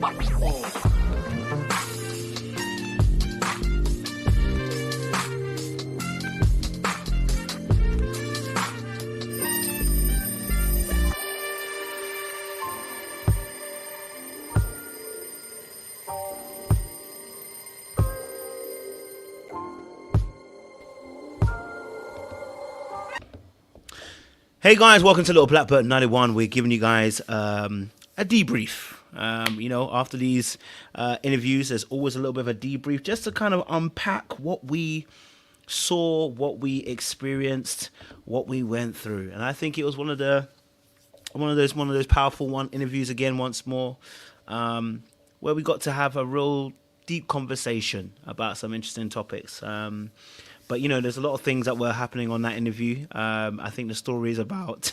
Hey guys, welcome to Little Blackbird 91. We're giving you guys a debrief. After these interviews, there's always a little bit of a debrief just to kind of unpack what we saw, what we experienced, what we went through. And I think it was one of those powerful interviews again once more, where we got to have a real deep conversation about some interesting topics. But there's a lot of things that were happening on that interview. I think the story is about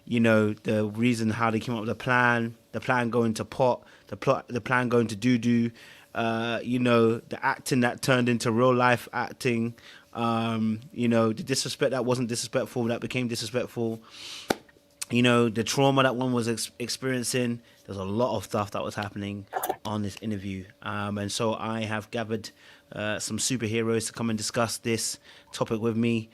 the reason how they came up with the plan going to pot, the plan going to doo-doo, the acting that turned into real life acting, the disrespect that wasn't disrespectful that became disrespectful, the trauma that one was experiencing. There's a lot of stuff that was happening on this interview. And so I have gathered some superheroes to come and discuss this topic with me,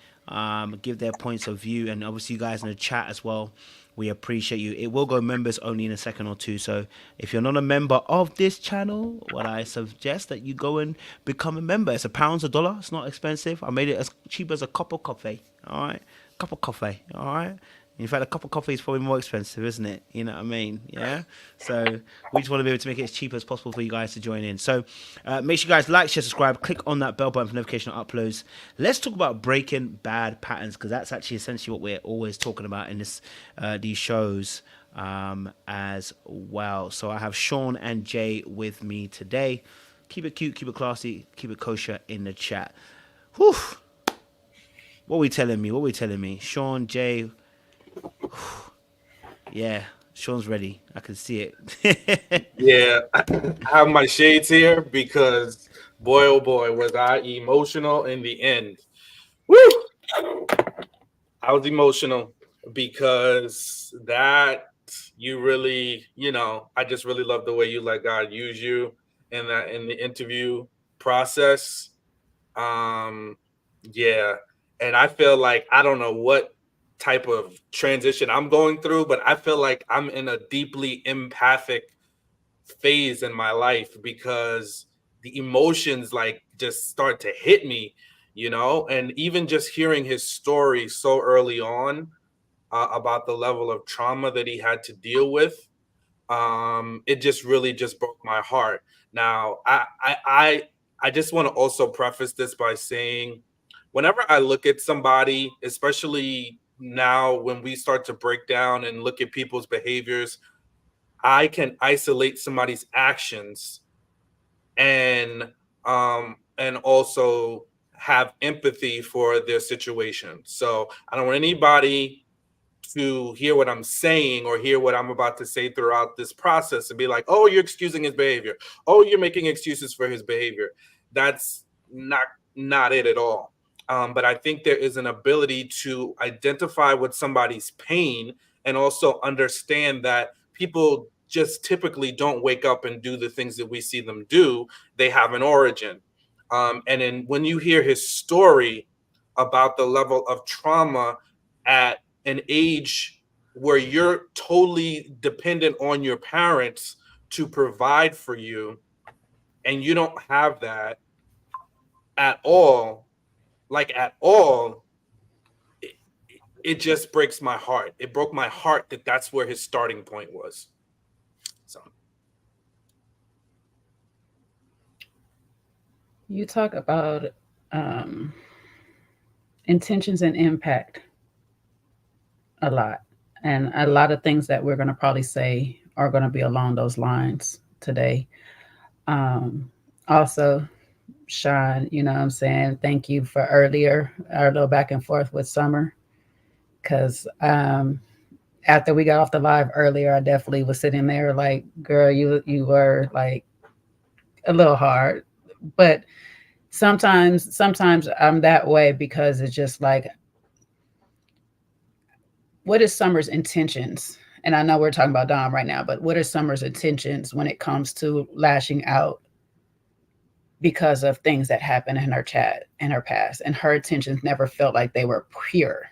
give their points of view, and obviously you guys in the chat as well. We appreciate you. It will go members only in a second or two. So if you're not a member of this channel, what I suggest that you go and become a member. It's £1, $1. It's not expensive. I made it as cheap as a cup of coffee. All right. Cup of coffee. All right. In fact, a cup of coffee is probably more expensive, isn't it? You know what I mean? Yeah. So we just want to be able to make it as cheap as possible for you guys to join in. So make sure you guys like, share, subscribe, click on that bell button for notification of uploads. Let's talk about breaking bad patterns, because that's actually essentially what we're always talking about in these shows as well. So I have Sean and Jay with me today. Keep it cute, keep it classy, keep it kosher in the chat. Whew. What are we telling me? Sean, Jay. Yeah, Sean's ready. I can see it. Yeah, I have my shades here because, boy, oh boy, was I emotional in the end. Woo! I was emotional because you really, I just really love the way you let God use you in the interview process. Yeah, and I feel like I don't know what type of transition I'm going through, but I feel like I'm in a deeply empathic phase in my life because the emotions just start to hit me, and even just hearing his story so early on about the level of trauma that he had to deal with, it just really just broke my heart. Now, I just want to also preface this by saying, whenever I look at somebody, especially now when we start to break down and look at people's behaviors, I can isolate somebody's actions and also have empathy for their situation. So I don't want anybody to hear what I'm saying or hear what I'm about to say throughout this process and be like, oh, you're excusing his behavior. Oh, you're making excuses for his behavior. That's not it at all. But I think there is an ability to identify with somebody's pain and also understand that people just typically don't wake up and do the things that we see them do. They have an origin. And then when you hear his story about the level of trauma at an age where you're totally dependent on your parents to provide for you, and you don't have that at all, it just breaks my heart. It broke my heart that that's where his starting point was. So you talk about intentions and impact a lot, and a lot of things that we're going to probably say are going to be along those lines today. Also, Shan, you know what I'm saying? Thank you for earlier, our little back and forth with Summer. Because after we got off the live earlier, I definitely was sitting there like, girl, you were like a little hard. But sometimes I'm that way because it's just like, what is Summer's intentions? and I know we're talking about Dom right now, but what are Summer's intentions when it comes to lashing out because of things that happened in her past? And her intentions never felt like they were pure.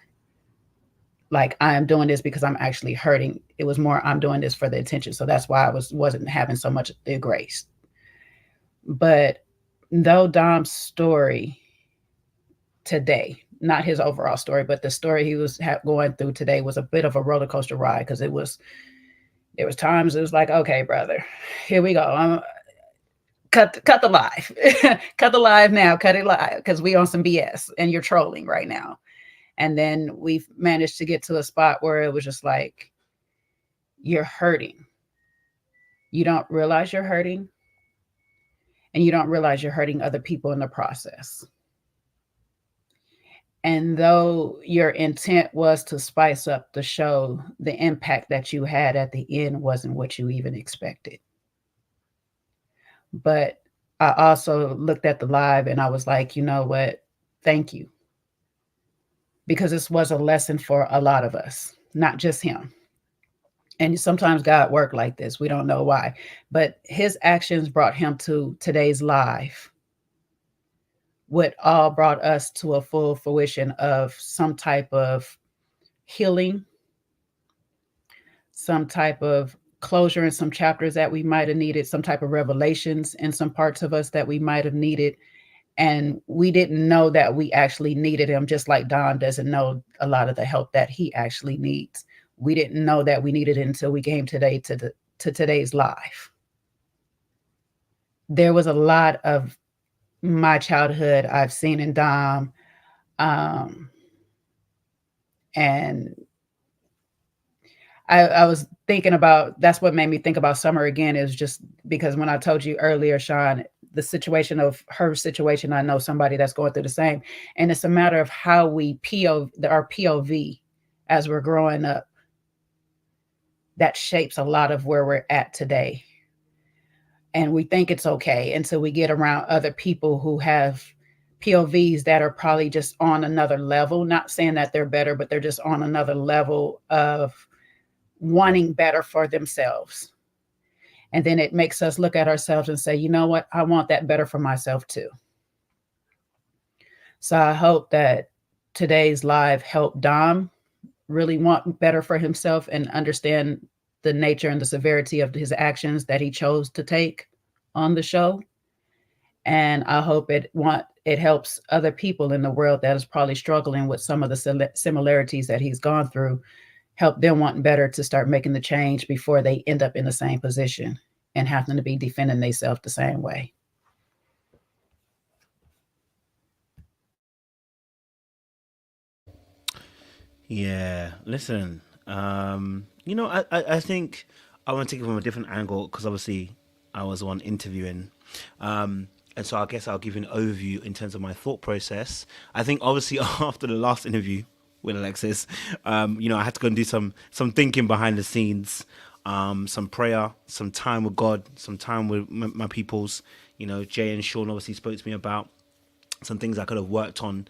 Like, I am doing this because I'm actually hurting. It was more, I'm doing this for the attention. So that's why I wasn't having so much the grace. But though Dom's story today, not his overall story, but the story he was going through today was a bit of a roller coaster ride, because there was times it was like, okay, brother, here we go. Cut the live, cut the live now, cut it live, because we on some BS and you're trolling right now. And then we've managed to get to a spot where it was just like, you're hurting. You don't realize you're hurting, and you don't realize you're hurting other people in the process. And though your intent was to spice up the show, the impact that you had at the end wasn't what you even expected. But I also looked at the live and I was like, you know what? Thank you. Because this was a lesson for a lot of us, not just him. And sometimes God worked like this. We don't know why. But his actions brought him to today's live, what all brought us to a full fruition of some type of healing, some type of closure in some chapters that we might have needed, some type of revelations in some parts of us that we might have needed. And we didn't know that we actually needed him, just like Don doesn't know a lot of the help that he actually needs. We didn't know that we needed it until we came today to today's live. There was a lot of my childhood I've seen in Dom. And I was thinking about, that's what made me think about Summer again, is just because when I told you earlier, Shan, the situation of her situation, I know somebody that's going through the same. And it's a matter of how we our POV as we're growing up, that shapes a lot of where we're at today. And we think it's okay until we get around other people who have POVs that are probably just on another level, not saying that they're better, but they're just on another level of wanting better for themselves. And then it makes us look at ourselves and say, you know what? I want that better for myself too. So I hope that today's live helped Dom really want better for himself and understand the nature and the severity of his actions that he chose to take on the show. And I hope it helps other people in the world that is probably struggling with some of the similarities that he's gone through, help them want better to start making the change before they end up in the same position and having to be defending themselves the same way. Yeah, listen, I think I want to take it from a different angle, because obviously I was the one interviewing. And so I guess I'll give you an overview in terms of my thought process. I think obviously after the last interview with Alexis, I had to go and do some thinking behind the scenes, some prayer, some time with God, some time with my peoples. Jay and Sean obviously spoke to me about some things I could have worked on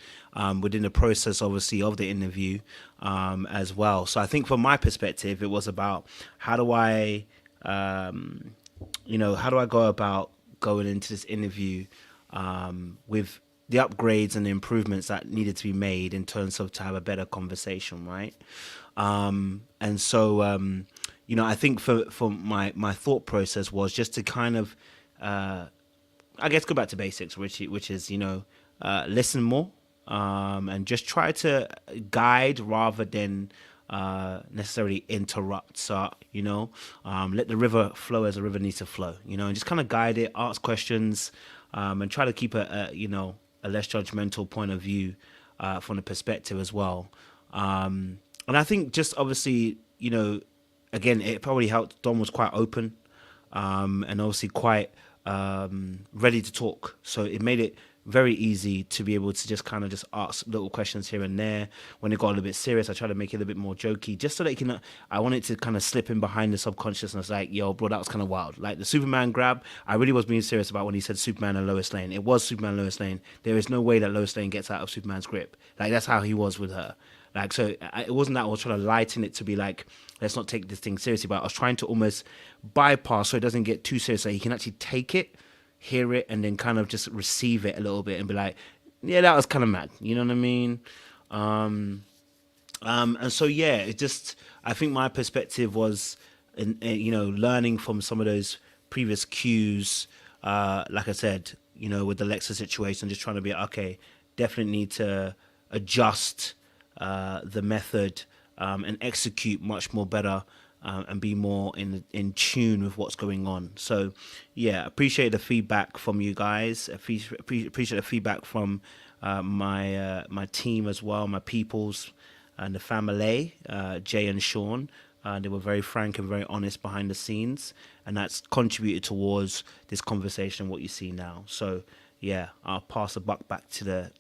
within the process, obviously, of the interview as well. So I think from my perspective, it was about how do I go about going into this interview with the upgrades and the improvements that needed to be made in terms of to have a better conversation, right? And so, I think for my thought process was just to kind of, I guess, go back to basics, which is, listen more, and just try to guide rather than necessarily interrupt. So, let the river flow as the river needs to flow, and just kind of guide it, ask questions, and try to keep a less judgmental point of view from the perspective as well. And I think just obviously, again, it probably helped. Dom was quite open, and obviously quite ready to talk. So it made it very easy to be able to just kind of just ask little questions here and there. When it got a little bit serious, I tried to make it a little bit more jokey, just so that I wanted to kind of slip in behind the subconsciousness, like, yo, bro, that was kind of wild. Like the Superman grab, I really was being serious about when he said Superman and Lois Lane. It was Superman and Lois Lane. There is no way that Lois Lane gets out of Superman's grip. Like, that's how he was with her. Like, so it wasn't that I was trying to lighten it to be like, let's not take this thing seriously, but I was trying to almost bypass so it doesn't get too serious, so he can actually take it, hear it, and then kind of just receive it a little bit and be like, yeah, that was kind of mad. You know what I mean? And so, yeah, it just, I think my perspective was, you know, learning from some of those previous cues, like I said, you know, with the Lexa situation, just trying to be, okay, definitely need to adjust the method and execute much more better, and be more in tune with what's going on. So, yeah, appreciate the feedback from you guys. Appreciate the feedback from my team as well, my peoples and the family, Jay and Sean. They were very frank and very honest behind the scenes, and that's contributed towards this conversation, what you see now. So, yeah, I'll pass the buck back to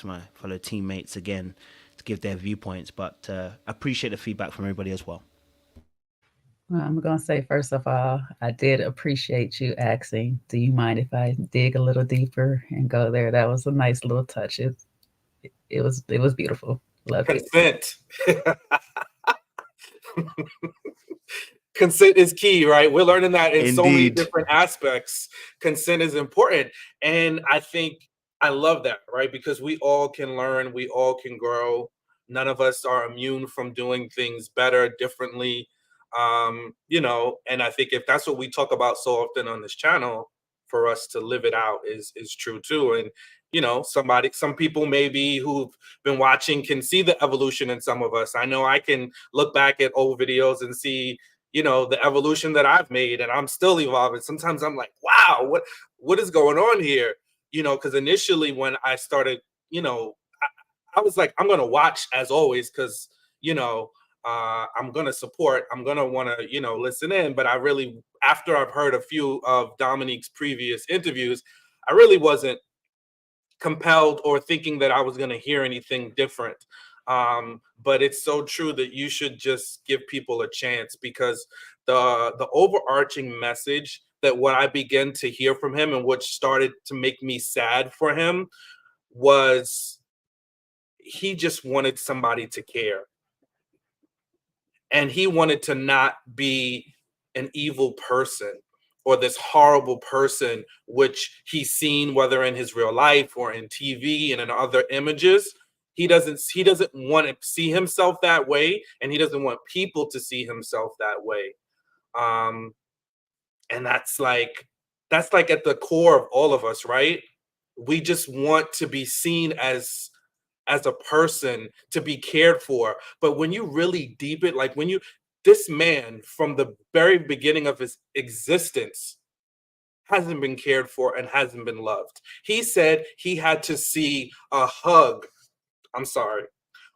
my fellow teammates again to give their viewpoints, but appreciate the feedback from everybody as well. Well, I'm going to say, first of all, I did appreciate you asking, do you mind if I dig a little deeper and go there? That was a nice little touch. It was beautiful. Loved it. Consent. Consent is key, right? We're learning that in so many Indeed. different aspects. Consent is important. And I think I love that, right? Because we all can learn, we all can grow. None of us are immune from doing things better, differently. You know, and I think if that's what we talk about so often on this channel, for us to live it out is true too. And you know, some people maybe who've been watching can see the evolution in some of us. I know I can look back at old videos and see, you know, the evolution that I've made, and I'm still evolving. Sometimes I'm like, wow, what is going on here? You know, because initially when I started, you know, I was like, I'm gonna watch as always, because you know, I'm gonna support, I'm gonna want to, you know, listen in. But I really, after I've heard a few of Dominique's previous interviews, I really wasn't compelled or thinking that I was going to hear anything different. But it's so true that you should just give people a chance, because the overarching message that what I began to hear from him and what started to make me sad for him was he just wanted somebody to care. And he wanted to not be an evil person or this horrible person, which he's seen whether in his real life or in TV and in other images. He doesn't want to see himself that way, and he doesn't want people to see himself that way. And that's like at the core of all of us, right? We just want to be seen as a person, to be cared for. But when you really deep it, like when you, this man from the very beginning of his existence hasn't been cared for and hasn't been loved. He said he had to see a hug. I'm sorry.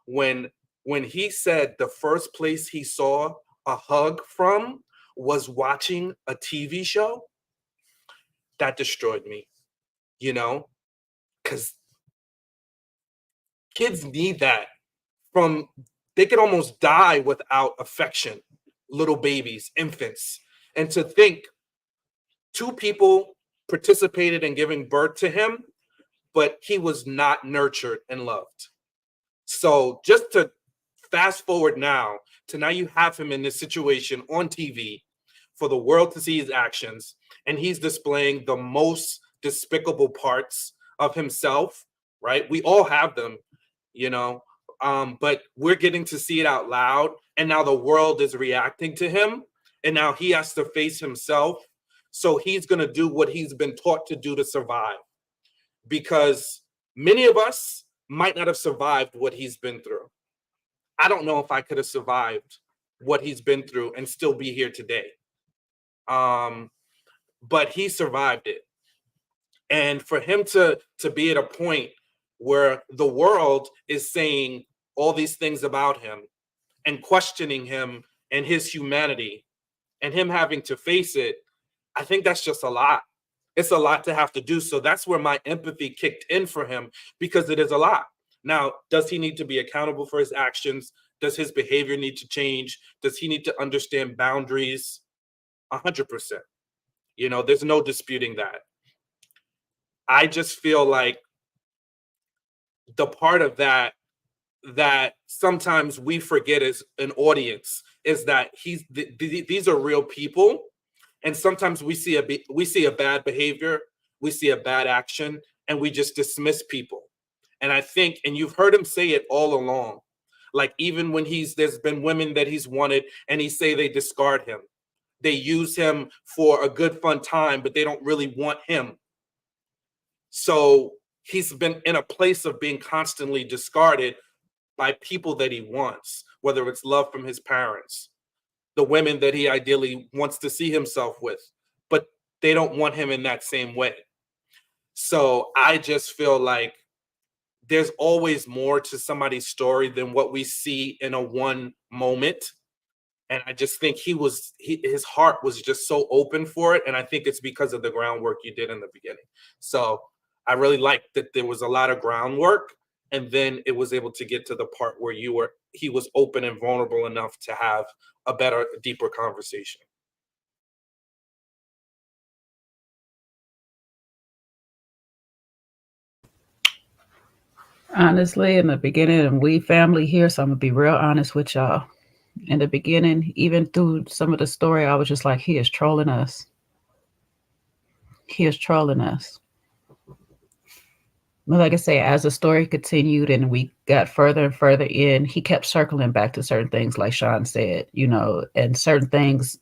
When he said the first place he saw a hug from was watching a TV show, that destroyed me, you know, because kids need that. From, they could almost die without affection, little babies, infants. And to think two people participated in giving birth to him, but he was not nurtured and loved. So just to fast forward now to now, you have him in this situation on TV for the world to see his actions, and he's displaying the most despicable parts of himself, right? We all have them, you know, but we're getting to see it out loud, and now the world is reacting to him, and now he has to face himself. So he's going to do what he's been taught to do to survive, because many of us might not have survived what he's been through. I don't know if I could have survived what he's been through and still be here today. But he survived it. And for him to be at a point where the world is saying all these things about him and questioning him and his humanity, and him having to face it, I think that's just a lot. It's a lot to have to do. So that's where my empathy kicked in for him, because it is a lot. Now, does he need to be accountable for his actions? Does his behavior need to change? Does he need to understand boundaries? 100%. You know, there's no disputing that. I just feel like the part of that that sometimes we forget as an audience is that these are real people, and sometimes we see a bad behavior, we see a bad action, and we just dismiss people. And I think, and you've heard him say it all along, like even when there's been women that he's wanted, and he say they discard him, they use him for a good fun time, but they don't really want him. So he's been in a place of being constantly discarded by people that he wants, whether it's love from his parents, the women that he ideally wants to see himself with, but they don't want him in that same way. So I just feel like there's always more to somebody's story than what we see in a one moment. And I just think his heart was just so open for it. And I think it's because of the groundwork you did in the beginning. So I really liked that there was a lot of groundwork, and then it was able to get to the part where he was open and vulnerable enough to have a better, deeper conversation. Honestly, in the beginning, and we family here, so I'm gonna be real honest with y'all. In the beginning, even through some of the story, I was just like, he is trolling us. He is trolling us. But like I say, as the story continued and we got further and further in, he kept circling back to certain things, like Shan said, and certain things,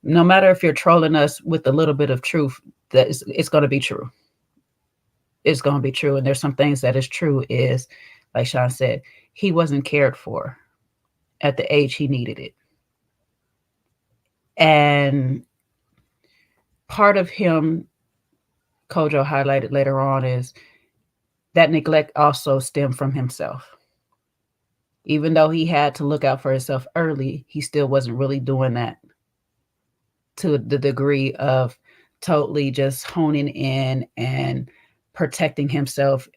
no matter if you're trolling us with a little bit of truth, that it's going to be true. It's going to be true. And there's some things that is true is, like Shan said, he wasn't cared for at the age he needed it. And part of him, Kojo highlighted later on, is that neglect also stemmed from himself. Even though he had to look out for himself early, he still wasn't really doing that to the degree of totally just honing in and protecting himself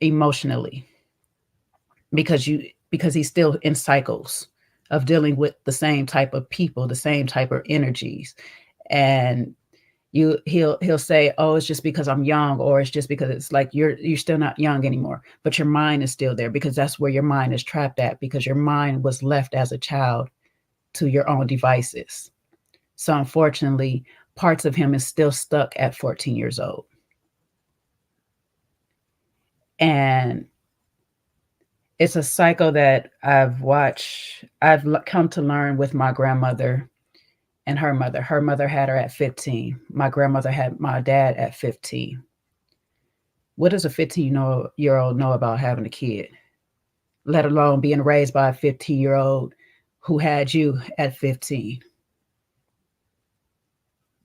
emotionally, because he's still in cycles of dealing with the same type of people, the same type of energies. And he'll say, oh, it's just because I'm young, or it's just because it's like you're still not young anymore, but your mind is still there, because that's where your mind is trapped at, because your mind was left as a child to your own devices. So unfortunately, parts of him is still stuck at 14 years old. And it's a cycle that I've come to learn with my grandmother and her mother. Her mother had her at 15. My grandmother had my dad at 15. What does a 15-year-old know about having a kid, let alone being raised by a 15-year-old who had you at 15?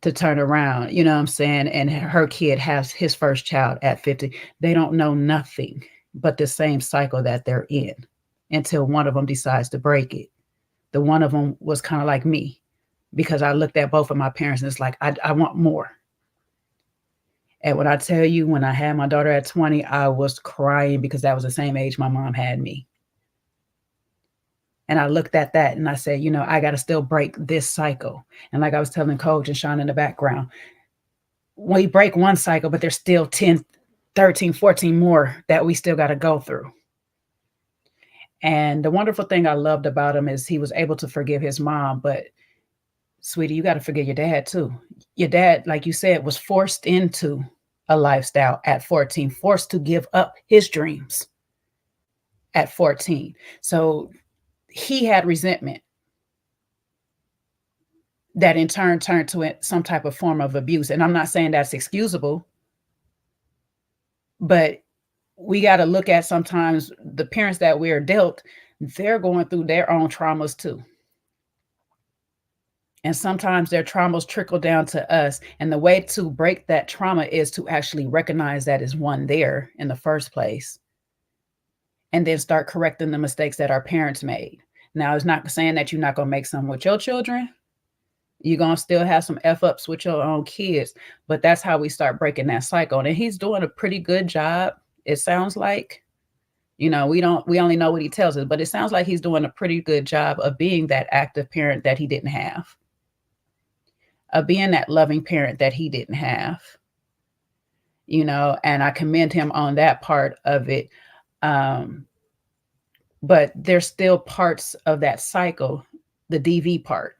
To turn around, you know what I'm saying? And her kid has his first child at 50. They don't know nothing but the same cycle that they're in until one of them decides to break it. The one of them was kind of like me, because I looked at both of my parents and it's like, I want more. And when I tell you, when I had my daughter at 20, I was crying because that was the same age my mom had me. And I looked at that and I said, I got to still break this cycle. And like I was telling Coach and Shan in the background, we break one cycle, but there's still 10, 13, 14 more that we still got to go through. And the wonderful thing I loved about him is he was able to forgive his mom, but sweetie, you got to forgive your dad too. Your dad, like you said, was forced into a lifestyle at 14, forced to give up his dreams at 14. So he had resentment that in turn turned to some type of form of abuse. And I'm not saying that's excusable, but we got to look at sometimes the parents that we're dealt, they're going through their own traumas too. And sometimes their traumas trickle down to us. And the way to break that trauma is to actually recognize that is one there in the first place, and then start correcting the mistakes that our parents made. Now, it's not saying that you're not going to make some with your children. You're going to still have some F-ups with your own kids, but that's how we start breaking that cycle. And he's doing a pretty good job. It sounds like, we only know what he tells us, but it sounds like he's doing a pretty good job of being that active parent that he didn't have, of being that loving parent that he didn't have, and I commend him on that part of it. but there's still parts of that cycle, the DV part,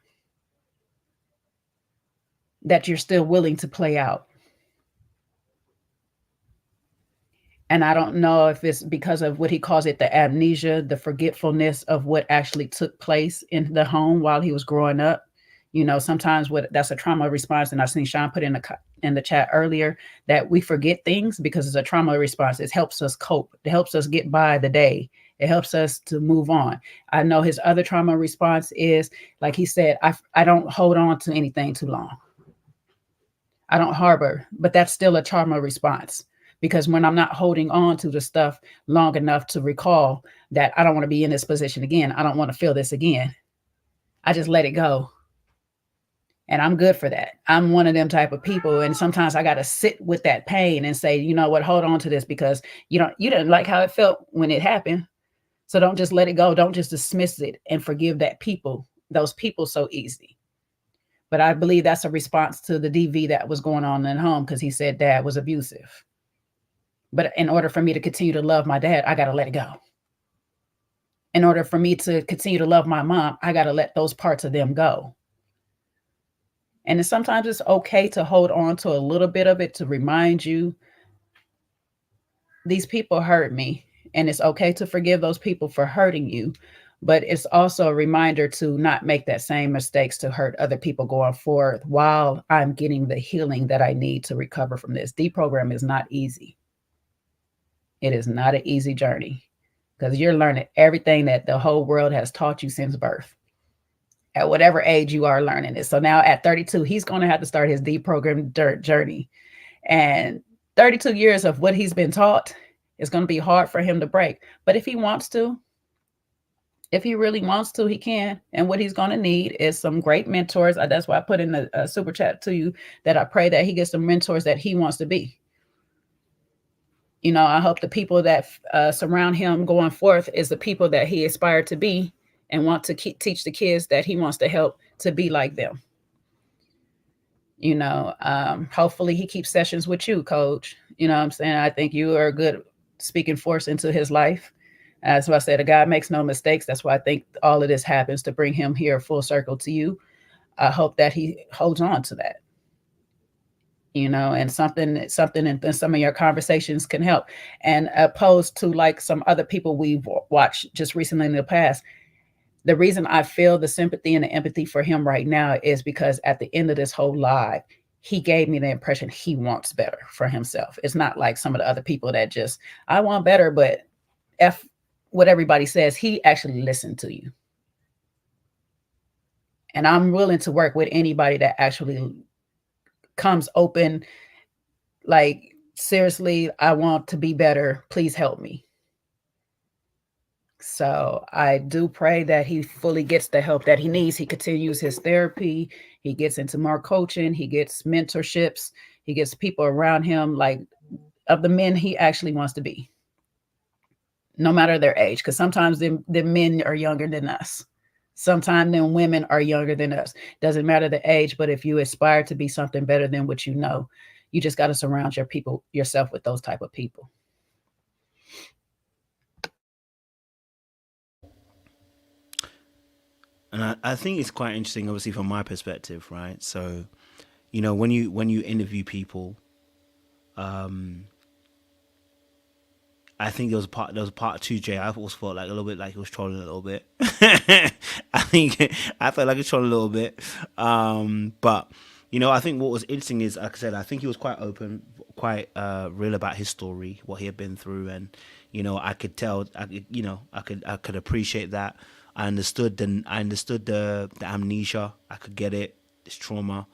that you're still willing to play out. And I don't know if it's because of what he calls it, the amnesia, the forgetfulness of what actually took place in the home while he was growing up. You know, sometimes that's a trauma response, and I've seen Shan put in the chat earlier that we forget things because it's a trauma response. It helps us cope. It helps us get by the day. It helps us to move on. I know his other trauma response is, like he said, I don't hold on to anything too long. I don't harbor, but that's still a trauma response, because when I'm not holding on to the stuff long enough to recall that I don't want to be in this position again, I don't want to feel this again, I just let it go. And I'm good for that. I'm one of them type of people. And sometimes I got to sit with that pain and say, you know what, hold on to this, because you didn't like how it felt when it happened. So don't just let it go. Don't just dismiss it and forgive those people so easy. But I believe that's a response to the DV that was going on in home, because he said dad was abusive. But in order for me to continue to love my dad, I got to let it go. In order for me to continue to love my mom, I got to let those parts of them go. And sometimes it's okay to hold on to a little bit of it to remind you, these people hurt me. And it's okay to forgive those people for hurting you. But it's also a reminder to not make that same mistakes to hurt other people going forward while I'm getting the healing that I need to recover from this. Deprogram is not easy. It is not an easy journey, because you're learning everything that the whole world has taught you since birth. At whatever age you are learning it. So now at 32, he's going to have to start his deprogram journey. And 32 years of what he's been taught is going to be hard for him to break. But if he wants to, if he really wants to, he can. And what he's going to need is some great mentors. That's why I put in the super chat to you that I pray that he gets some mentors that he wants to be. You know, I hope the people that surround him going forth is the people that he aspired to be and want to teach the kids that he wants to help to be like them. You know, hopefully he keeps sessions with you, coach. You know what I'm saying? I think you are a good speaking force into his life. As I said, a guy makes no mistakes. That's why I think all of this happens, to bring him here full circle to you. I hope that he holds on to that. You know, and something in some of your conversations can help. And opposed to like some other people we've watched just recently in the past, the reason I feel the sympathy and the empathy for him right now is because at the end of this whole live, he gave me the impression he wants better for himself. It's not like some of the other people that just, I want better, but F what everybody says. He actually listened to you. And I'm willing to work with anybody that actually comes open, like, seriously, I want to be better. Please help me. So I do pray that he fully gets the help that he needs. He continues his therapy. He gets into more coaching. He gets mentorships. He gets people around him, like, of the men he actually wants to be, no matter their age. Because sometimes the men are younger than us. Sometimes the women are younger than us. Doesn't matter the age, but if you aspire to be something better than what you know, you just got to surround yourself with those type of people. And I think it's quite interesting, obviously, from my perspective, right? So, you know, when you interview people, I think there was part two, Jay. I also felt like a little bit like he was trolling a little bit. I felt like he was trolling a little bit. But, you know, I think what was interesting is, like I said, I think he was quite open, quite real about his story, what he had been through. And, you know, I could tell, I could appreciate that. I understood the amnesia. I could get it. It's trauma.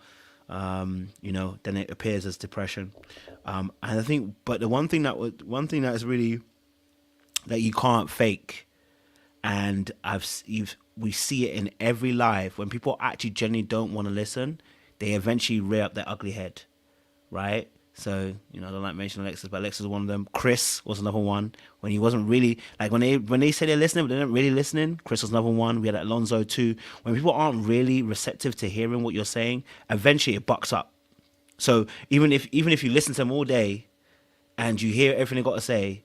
You know, then it appears as depression. And I think, but the one thing that is really that you can't fake, and we see it in every live, when people actually genuinely don't want to listen, they eventually rear up their ugly head, right? So, you know, I don't like mentioning Alexis, but Alexis was one of them. Chris was another one. When he wasn't really, like, when they say they're listening, but they're not really listening, Chris was another one. We had Alonzo too. When people aren't really receptive to hearing what you're saying, eventually it bucks up. So even if you listen to them all day and you hear everything they got to say,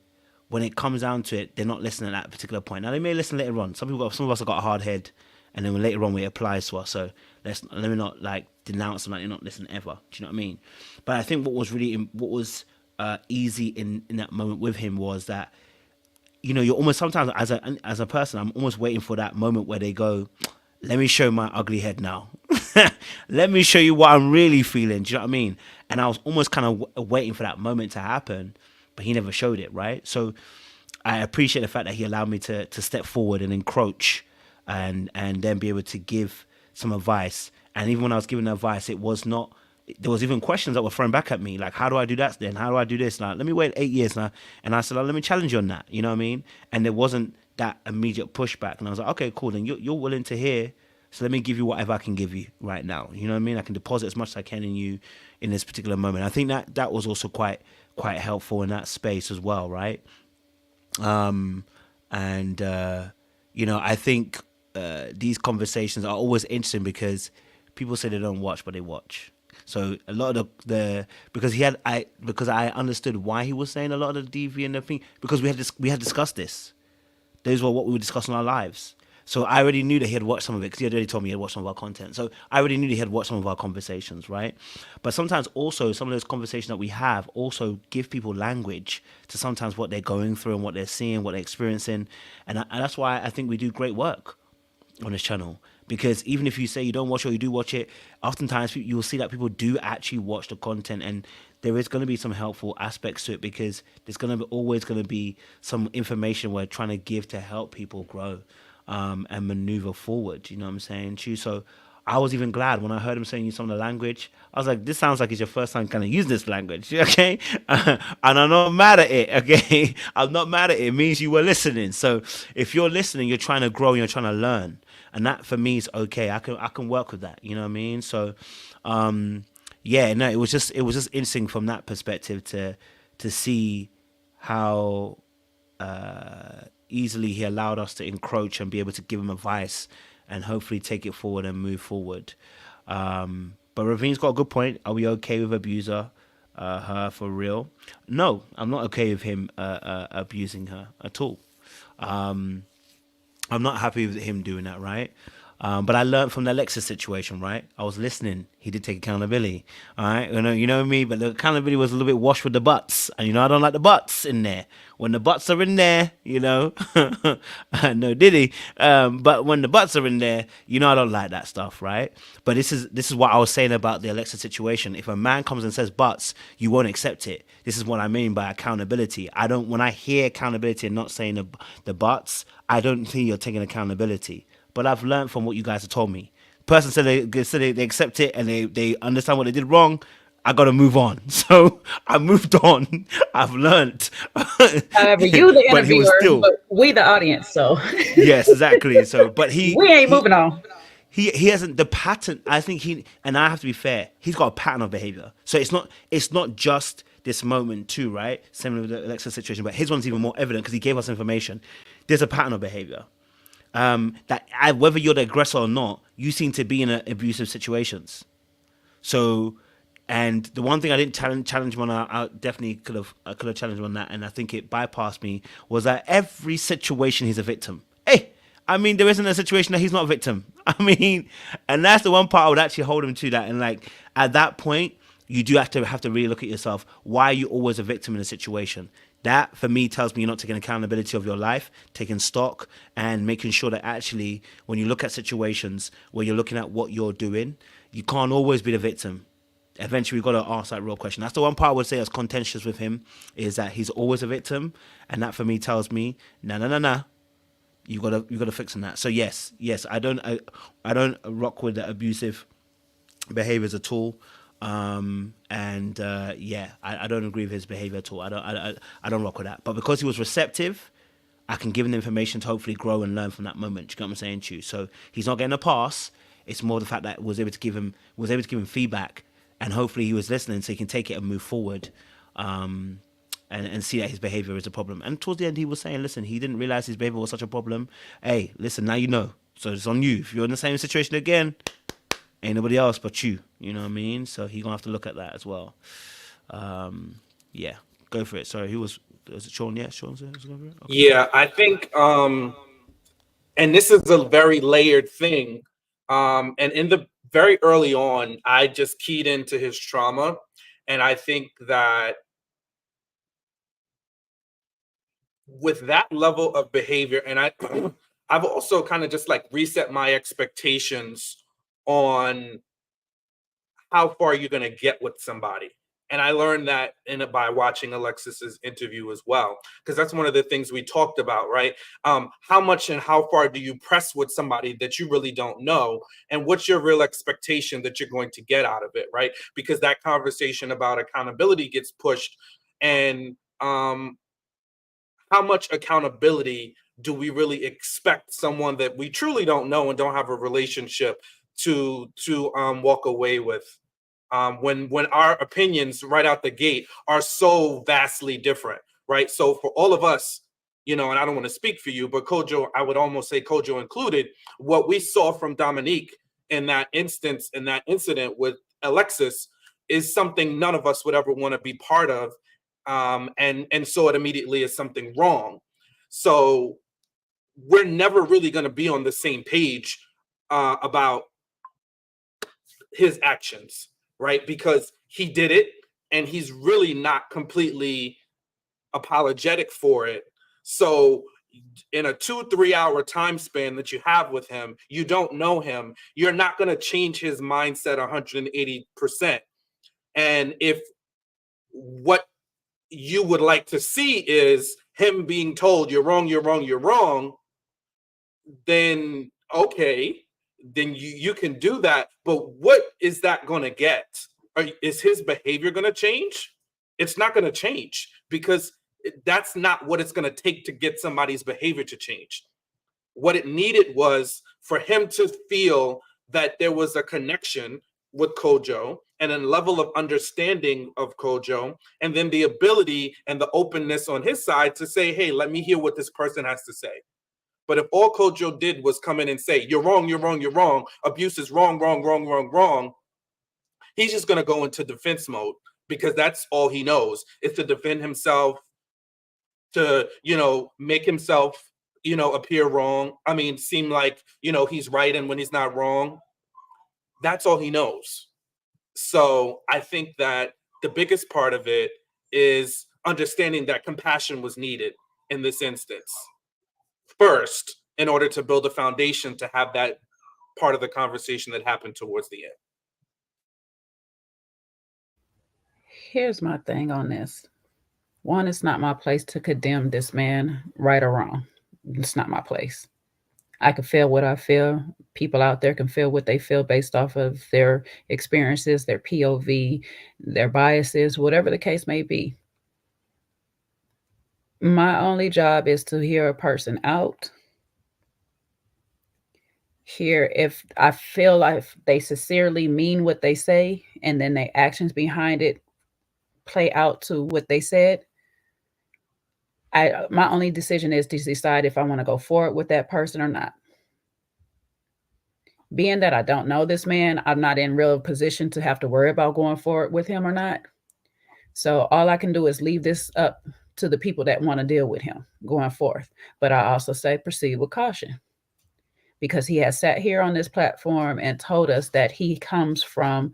when it comes down to it, they're not listening at that particular point. Now they may listen later on. Some of us have got a hard head, and then later on it applies to us. So let me not like denounce them like they're not listening ever. Do you know what I mean? But I think what was easy in that moment with him was that, you know, you're almost sometimes as a person, I'm almost waiting for that moment where they go, let me show my ugly head now. Let me show you what I'm really feeling. Do you know what I mean? And I was almost kind of waiting for that moment to happen, but he never showed it, right? So I appreciate the fact that he allowed me to step forward and encroach and then be able to give some advice. And even when I was giving advice, there was even questions that were thrown back at me, like, how do I do that then? How do I do this? Like, let me wait 8 years now. And I said, let me challenge you on that. You know what I mean? And there wasn't that immediate pushback. And I was like, okay, cool. Then you're willing to hear. So let me give you whatever I can give you right now. You know what I mean? I can deposit as much as I can in you in this particular moment. I think that was also quite helpful in that space as well, right? You know, I think these conversations are always interesting because people say they don't watch, but they watch. So a lot of because I understood why he was saying a lot of the DV and the thing, because we had discussed this. Those were what we were discussing in our lives. So I already knew that he had watched some of it because he had already told me he had watched some of our content. So I already knew that he had watched some of our conversations, right? But sometimes also some of those conversations that we have also give people language to sometimes what they're going through and what they're seeing, what they're experiencing. And that's why I think we do great work on this channel. Because even if you say you don't watch it or you do watch it, oftentimes you'll see that people do actually watch the content, and there is going to be some helpful aspects to it because there's always going to be some information we're trying to give to help people grow and maneuver forward. You know what I'm saying? So I was even glad when I heard him saying some of the language. I was like, this sounds like it's your first time kind of using this language, okay? And I'm not mad at it, okay? I'm not mad at it. It means you were listening. So if you're listening, you're trying to grow and you're trying to learn. And that for me is okay. I can work with that. You know what I mean? So, yeah, no, it was just interesting from that perspective to see how easily he allowed us to encroach and be able to give him advice and hopefully take it forward and move forward. But Raveen's got a good point. Are we okay with abuser, her for real? No, I'm not okay with him abusing her at all. I'm not happy with him doing that, right? But I learned from the Alexis situation, right? I was listening. He did take accountability, all right? You know me, but the accountability was a little bit washed with the butts. And, you know, I don't like the butts in there. When the butts are in there, you know, no diddy. But when the butts are in there, you know, I don't like that stuff, right? But this is what I was saying about the Alexis situation. If a man comes and says butts, you won't accept it. This is what I mean by accountability. When I hear accountability and not saying the butts, I don't think you're taking accountability. But I've learned from what you guys have told me. Person said they accept it and they understand what they did wrong. I got to move on. So I moved on. I've learned. However, you the interviewer, but we the audience. So yes, exactly. So, but we ain't moving on. He hasn't the pattern. I think and I have to be fair. He's got a pattern of behavior. So it's not just this moment too, right? Similar with the Alexa situation, but his one's even more evident because he gave us information. There's a pattern of behavior. Whether you're the aggressor or not, you seem to be in abusive situations. So, and the one thing I didn't challenge him on, I definitely could have challenged him on that, and I think it bypassed me, was that every situation he's a victim. Hey, I mean, there isn't a situation that he's not a victim. I mean, and that's the one part I would actually hold him to that. And like at that point, you do have to really look at yourself. Why are you always a victim in a situation? That, for me, tells me you're not taking accountability of your life, taking stock, and making sure that actually, when you look at situations where you're looking at what you're doing, you can't always be the victim. Eventually, we've got to ask that real question. That's the one part I would say that's contentious with him, is that he's always a victim, and that, for me, tells me, nah. You gotta fix on that. So yes, I don't rock with the abusive behaviors at all. I don't agree with his behavior at all. I don't rock with that. But because he was receptive, I can give him the information to hopefully grow and learn from that moment. Do you get what I'm saying to you? So he's not getting a pass. It's more the fact that was able to give him feedback, and hopefully he was listening, so he can take it and move forward, and see that his behavior is a problem. And towards the end, he was saying, listen, he didn't realize his behavior was such a problem. Hey, listen, now you know. So it's on you. If you're in the same situation again, ain't nobody else but you. You know what I mean? So he's going to have to look at that as well. Yeah, go for it. Sorry, who was is it Sean? Yeah, Sean. Okay. Yeah, I think, and this is a very layered thing. And in the very early on, I just keyed into his trauma. And I think that with that level of behavior, and I've also kind of just like reset my expectations on how far you're going to get with somebody. And I learned that by watching Alexis's interview as well, because that's one of the things we talked about, right? How much and how far do you press with somebody that you really don't know? And what's your real expectation that you're going to get out of it, right? Because that conversation about accountability gets pushed. And how much accountability do we really expect someone that we truly don't know and don't have a relationship to walk away with? When our opinions right out the gate are so vastly different, right? So for all of us, and I don't want to speak for you, but Kojo, I would almost say Kojo included, what we saw from Dominique in that incident with Alexis is something none of us would ever want to be part of. And so it immediately is something wrong. So we're never really going to be on the same page about his actions, right? Because he did it and he's really not completely apologetic for it. So in a 2-3 hour time span that you have with him, you don't know him, you're not going to change his mindset 180%. And if what you would like to see is him being told you're wrong, you're wrong, you're wrong, then okay, then you can do that. But what is that going to get? Is his behavior going to change? It's not going to change, because that's not what it's going to take to get somebody's behavior to change. What it needed was for him to feel that there was a connection with Kojo and a level of understanding of Kojo, and then the ability and the openness on his side to say, hey, let me hear what this person has to say. But if all Kojo did was come in and say, you're wrong, you're wrong, you're wrong, abuse is wrong, wrong, wrong, wrong, wrong, he's just going to go into defense mode, because that's all he knows, is to defend himself, to, make himself, appear wrong. I mean, seem like, he's right and when he's not wrong. That's all he knows. So I think that the biggest part of it is understanding that compassion was needed in this instance first, in order to build a foundation to have that part of the conversation that happened towards the end. Here's my thing on this. One, it's not my place to condemn this man, right or wrong. It's not my place. I can feel what I feel. People out there can feel what they feel based off of their experiences, their POV, their biases, whatever the case may be. My only job is to hear a person out. Hear if I feel like they sincerely mean what they say, and then their actions behind it play out to what they said. My only decision is to decide if I want to go forward with that person or not. Being that I don't know this man, I'm not in real position to have to worry about going forward with him or not. So all I can do is leave this up to the people that want to deal with him going forth. But I also say proceed with caution, because he has sat here on this platform and told us that he comes from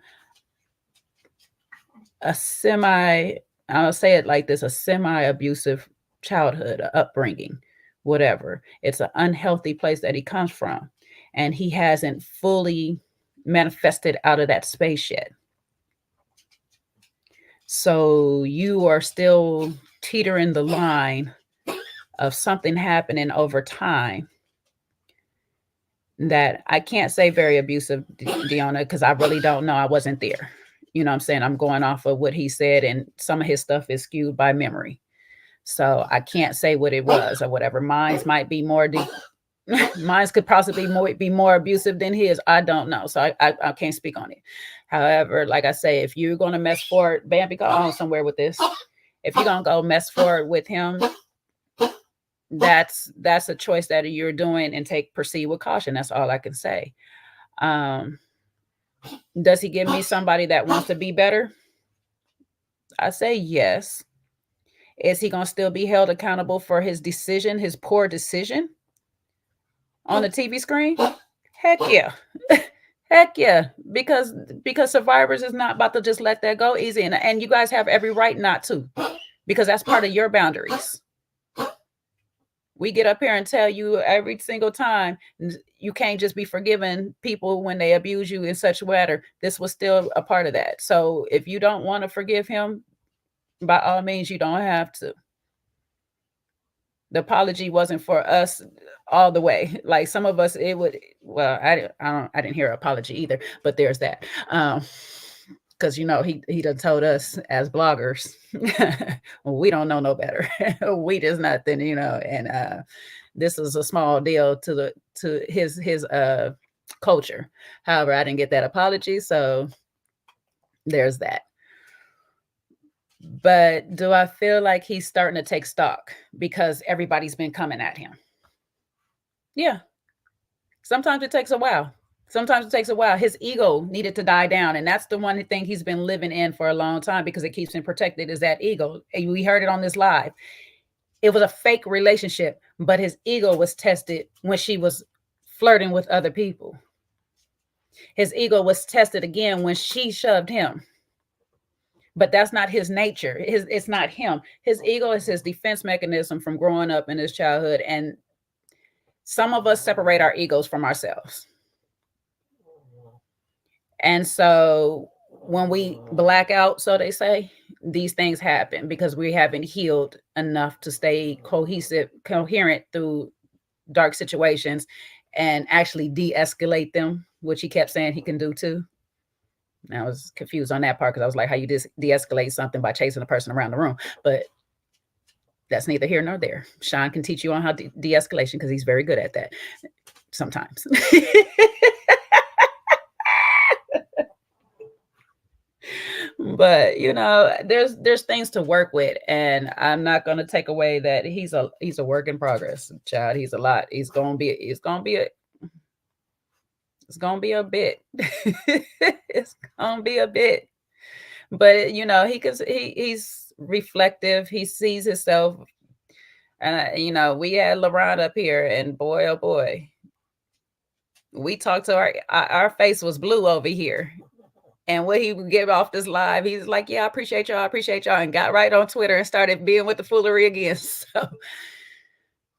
I'll say it like this, a semi-abusive childhood, upbringing, whatever. It's an unhealthy place that he comes from. And he hasn't fully manifested out of that space yet. So you are still teetering the line of something happening over time that I can't say very abusive, Deanna, because I really don't know. I wasn't there. You know what I'm saying? I'm going off of what he said, and some of his stuff is skewed by memory. So I can't say what it was or whatever. Mine's might be more Mine could possibly be more abusive than his. I don't know. So I can't speak on it. However, like I say, if you're going to mess forward, Bambi, go on somewhere with this. If you're going to go mess forward with him, that's a choice that you're doing, and proceed with caution. That's all I can say. Does he give me somebody that wants to be better? I say yes. Is he going to still be held accountable for his decision, his poor decision on the TV screen? Heck yeah. Heck yeah. Because Survivors is not about to just let that go easy. And you guys have every right not to, because that's part of your boundaries. We get up here and tell you every single time you can't just be forgiving people when they abuse you in such a manner. This was still a part of that. So if you don't want to forgive him, by all means, you don't have to. The apology wasn't for us all the way. Like some of us, it would. Well, I didn't hear an apology either. But there's that. Because he done told us as bloggers, well, we don't know no better. We just nothing, and this is a small deal to his culture. However, I didn't get that apology, so there's that. But do I feel like he's starting to take stock because everybody's been coming at him? Yeah. Sometimes it takes a while. His ego needed to die down. And that's the one thing he's been living in for a long time, because it keeps him protected, is that ego. And we heard it on this live. It was a fake relationship, but his ego was tested when she was flirting with other people. His ego was tested again when she shoved him. But that's not his nature. It's not him. His ego is his defense mechanism from growing up in his childhood. And some of us separate our egos from ourselves. And so when we black out, so they say, these things happen because we haven't healed enough to stay coherent through dark situations and actually de-escalate them, which he kept saying he can do too. And I was confused on that part, because I was like, how you de-escalate something by chasing a person around the room? But that's neither here nor there. Shan can teach you on how de-escalation, because he's very good at that sometimes. But there's things to work with, and I'm not going to take away that he's a work in progress, child. He's a lot. It's gonna be a bit. It's gonna be a bit. But he's reflective. He sees himself. And we had LaRon up here, and boy, oh boy, we talked to our face was blue over here. And what he would give off this live, he's like, yeah, I appreciate y'all, and got right on Twitter and started being with the foolery again. So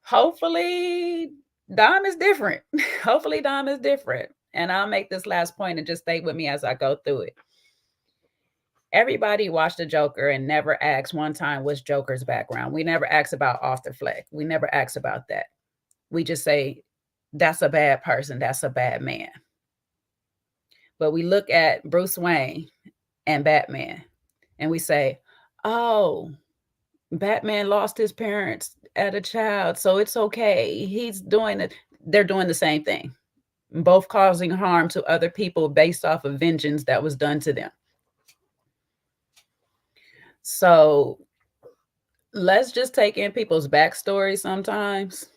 hopefully Dom is different. And I'll make this last point and just stay with me as I go through it. Everybody watched the Joker and never asked one time what's Joker's background. We never asked about Arthur Fleck. We never asked about that. We just say, that's a bad person. That's a bad man. But we look at Bruce Wayne and Batman and we say, oh, Batman lost his parents as a child, so it's okay. He's doing it. They're doing the same thing, both causing harm to other people based off of vengeance that was done to them. So let's just take in people's backstory sometimes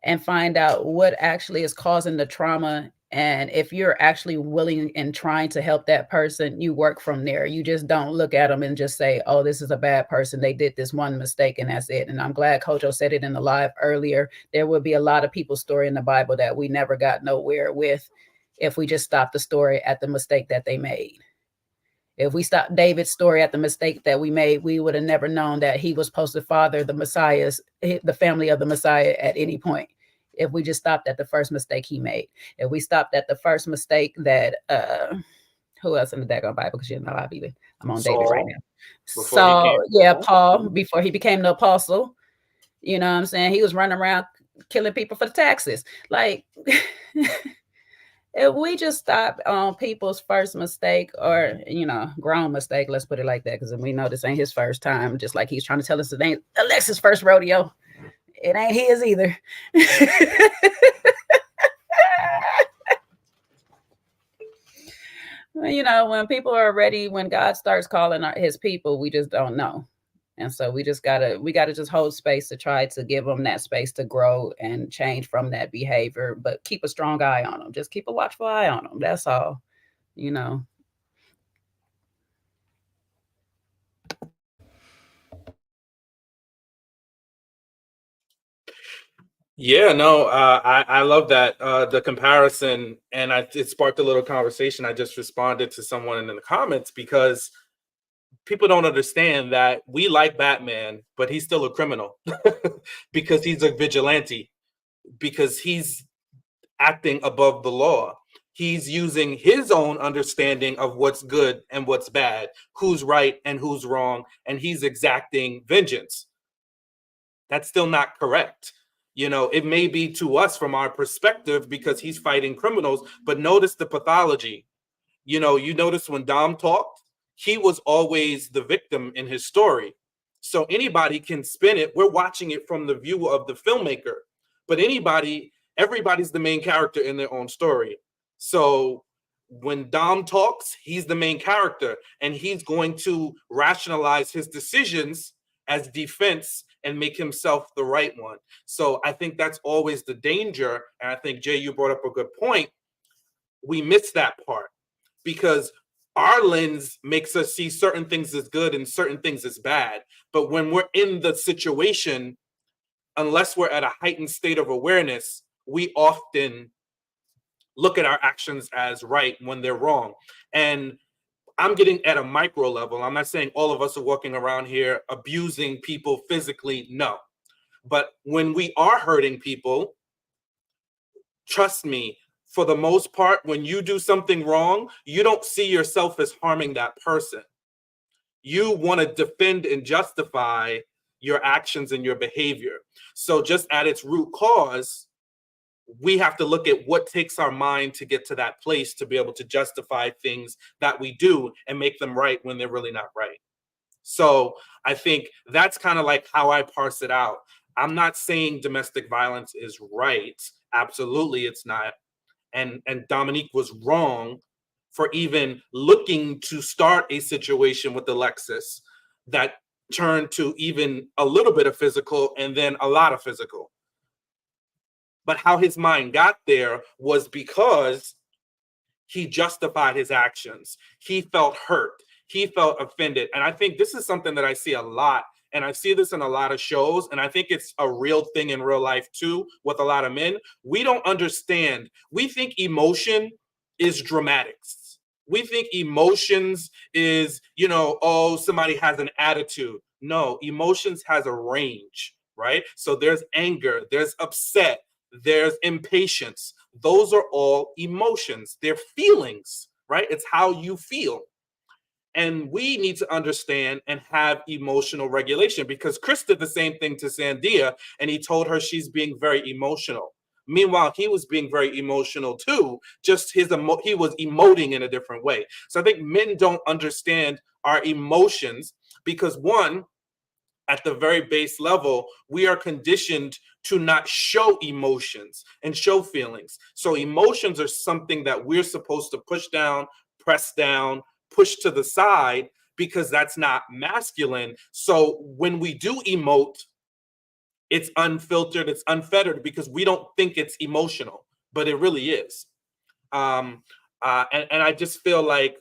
and find out what actually is causing the trauma. And if you're actually willing and trying to help that person, you work from there. You just don't look at them and just say, oh, this is a bad person. They did this one mistake and that's it. And I'm glad Kojo said it in the live earlier. There will be a lot of people's story in the Bible that we never got nowhere with if we just stopped the story at the mistake that they made. If we stopped David's story at the mistake that we made, we would have never known that he was supposed to father the family of the Messiah at any point. If we just stopped at the first mistake he made. If we stopped at the first mistake that, who else in the daggone Bible? Because I'm on Saul, David right now. Paul, before he became the apostle. You know what I'm saying? He was running around killing people for the taxes. Like, if we just stop on people's first mistake or, grown mistake, let's put it like that, because we know this ain't his first time, just like he's trying to tell us it ain't Alexis' first rodeo. It ain't his either. When people are ready, when God starts calling his people, we just don't know. And so we gotta just hold space to try to give them that space to grow and change from that behavior, but keep a strong eye on them. Just keep a watchful eye on them. That's all, Yeah, no, I love that the comparison, and it sparked a little conversation. I just responded to someone in the comments because people don't understand that we like Batman, but he's still a criminal because he's a vigilante, because he's acting above the law. He's using his own understanding of what's good and what's bad, who's right and who's wrong, and he's exacting vengeance. That's still not correct. You know, it may be to us from our perspective because he's fighting criminals, but notice the pathology. You know, you notice when Dom talked, he was always the victim in his story. So anybody can spin it. We're watching it from the view of the filmmaker, but everybody's the main character in their own story. So when Dom talks, he's the main character and he's going to rationalize his decisions as defense and make himself the right one. So I think that's always the danger. And I think, Jay, you brought up a good point. We miss that part because our lens makes us see certain things as good and certain things as bad. But when we're in the situation, unless we're at a heightened state of awareness, we often look at our actions as right when they're wrong. And I'm getting at a micro level. I'm not saying all of us are walking around here abusing people physically. No. But when we are hurting people, trust me, for the most part, when you do something wrong, you don't see yourself as harming that person. You want to defend and justify your actions and your behavior. So just at its root cause, we have to look at what takes our mind to get to that place to be able to justify things that we do and make them right when they're really not right. So I think that's kind of like how I parse it out. I'm not saying domestic violence is right. Absolutely, it's not. And Dominique was wrong for even looking to start a situation with Alexis that turned to even a little bit of physical and then a lot of physical. But how his mind got there was because he justified his actions. He felt hurt. He felt offended. And I think this is something that I see a lot. And I see this in a lot of shows. And I think it's a real thing in real life too, with a lot of men. We don't understand. We think emotion is dramatics. We think emotions is, oh, somebody has an attitude. No, emotions has a range, right? So there's anger, there's upset, there's impatience. Those are all emotions. They're feelings, right? It's how you feel. And we need to understand and have emotional regulation because Chris did the same thing to Sandia and he told her she's being very emotional. Meanwhile, he was being very emotional too, just he was emoting in a different way. So I think men don't understand our emotions because one, at the very base level, we are conditioned to not show emotions and show feelings. So emotions are something that we're supposed to push down, press down, push to the side because that's not masculine. So when we do emote, it's unfiltered, it's unfettered because we don't think it's emotional, but it really is. And I just feel like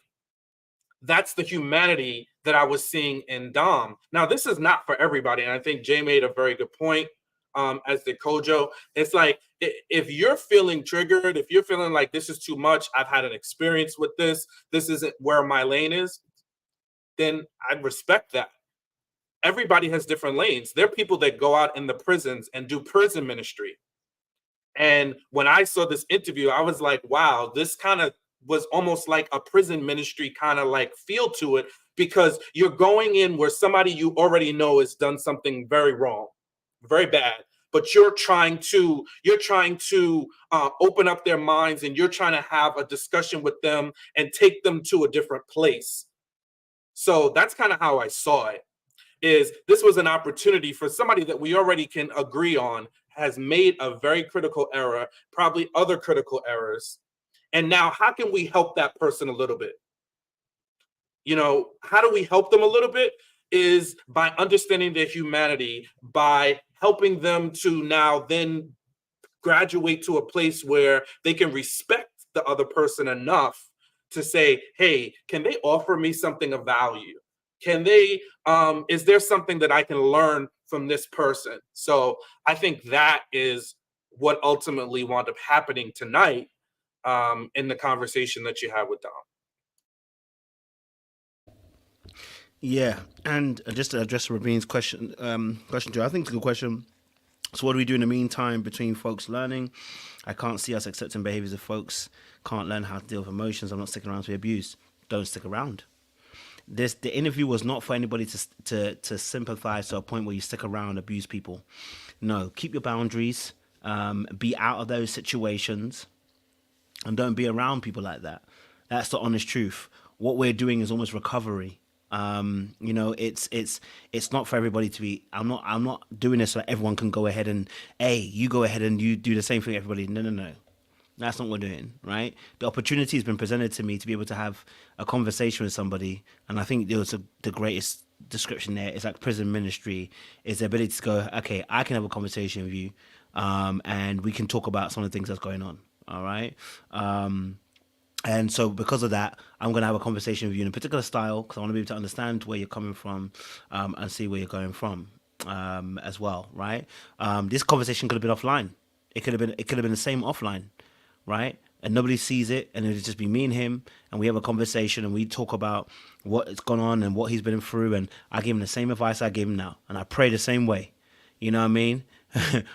that's the humanity that I was seeing in Dom. Now, this is not for everybody. And I think Jay made a very good point, as did Kojo. It's like, if you're feeling triggered, if you're feeling like this is too much, I've had an experience with this isn't where my lane is, then I'd respect that. Everybody has different lanes. There are people that go out in the prisons and do prison ministry. And when I saw this interview, I was like, wow, this kind of was almost like a prison ministry kind of like feel to it because you're going in where somebody you already know has done something very wrong, very bad, but you're trying to open up their minds and you're trying to have a discussion with them and take them to a different place. So that's kind of how I saw it. Is this was an opportunity for somebody that we already can agree on has made a very critical error, probably other critical errors. And now how can we help that person a little bit? How do we help them a little bit is by understanding their humanity, by helping them to now then graduate to a place where they can respect the other person enough to say, hey, can they offer me something of value? Can they, is there something that I can learn from this person? So I think that is what ultimately wound up happening tonight in the conversation that you had with Dom. Yeah, and just to address Rabin's question, Joe, I think it's a good question. So what do we do in the meantime between folks learning? I can't see us accepting behaviors if folks can't learn how to deal with emotions. I'm not sticking around to be abused. Don't stick around. The interview was not for anybody to sympathize to a point where you stick around, abuse people. No, keep your boundaries, be out of those situations, and don't be around people like that. That's the honest truth. What we're doing is almost recovery. It's not for everybody to be. I'm not doing this so everyone can go ahead and, hey, you go ahead and you do the same thing, everybody. No. That's not what we're doing, right? The opportunity has been presented to me to be able to have a conversation with somebody, and I think the greatest description there is like prison ministry, is the ability to go, okay, I can have a conversation with you, and we can talk about some of the things that's going on, all right? And so because of that, I'm going to have a conversation with you in a particular style because I want to be able to understand where you're coming from, and see where you're going from, as well, right? This conversation could have been offline. It could have been the same offline, right? And nobody sees it, and it'll just be me and him, and we have a conversation, and we talk about what's gone on and what he's been through, and I give him the same advice I give him now, and I pray the same way. You know what I mean?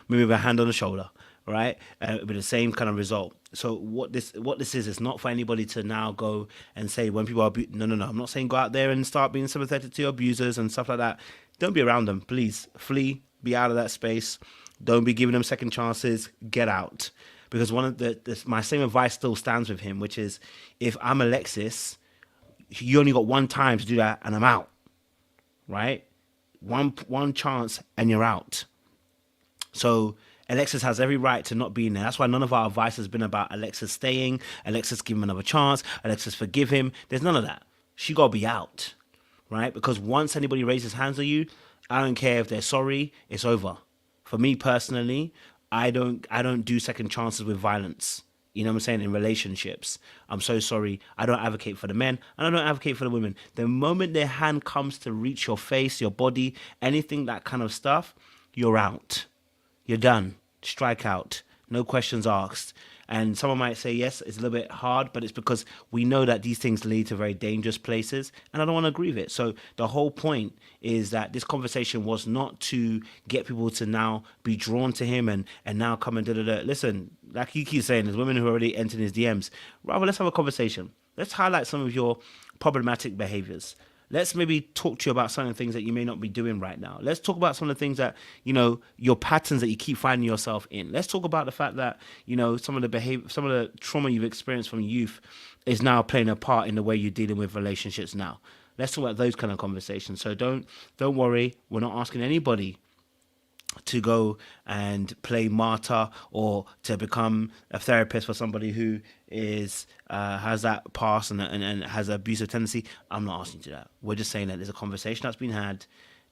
Maybe with a hand on the shoulder, right? With the same kind of result. So what this is not for anybody to now go and say when people are no. I'm not saying go out there and start being sympathetic to your abusers and stuff like that. Don't be around them, please. Flee, be out of that space. Don't be giving them second chances. Get out. Because one of my same advice still stands with him, which is, if I'm Alexis, you only got one time to do that, and I'm out. Right? One chance, and you're out. So Alexis has every right to not be in there. That's why none of our advice has been about Alexis staying, Alexis give him another chance, Alexis forgive him. There's none of that. She got to be out, right? Because once anybody raises hands on you, I don't care if they're sorry, it's over. For me personally, I don't do second chances with violence. You know what I'm saying? In relationships. I'm so sorry. I don't advocate for the men, and I don't advocate for the women. The moment their hand comes to reach your face, your body, anything, that kind of stuff, you're out. You're done. Strike out. No questions asked. And someone might say, yes, it's a little bit hard, but it's because we know that these things lead to very dangerous places, and I don't want to agree with it. So the whole point is that this conversation was not to get people to now be drawn to him and now come and da-da-da. Listen, like you keep saying, there's women who already entered his DMs. Rather, let's have a conversation. Let's highlight some of your problematic behaviors. Let's maybe talk to you about some of the things that you may not be doing right now. Let's talk about some of the things that, your patterns that you keep finding yourself in. Let's talk about the fact that, some of the trauma you've experienced from youth is now playing a part in the way you're dealing with relationships now. Let's talk about those kind of conversations. So don't worry. We're not asking anybody to go and play martyr or to become a therapist for somebody who is has that past and has an abusive tendency. I'm not asking you to do that. We're just saying that there's a conversation that's been had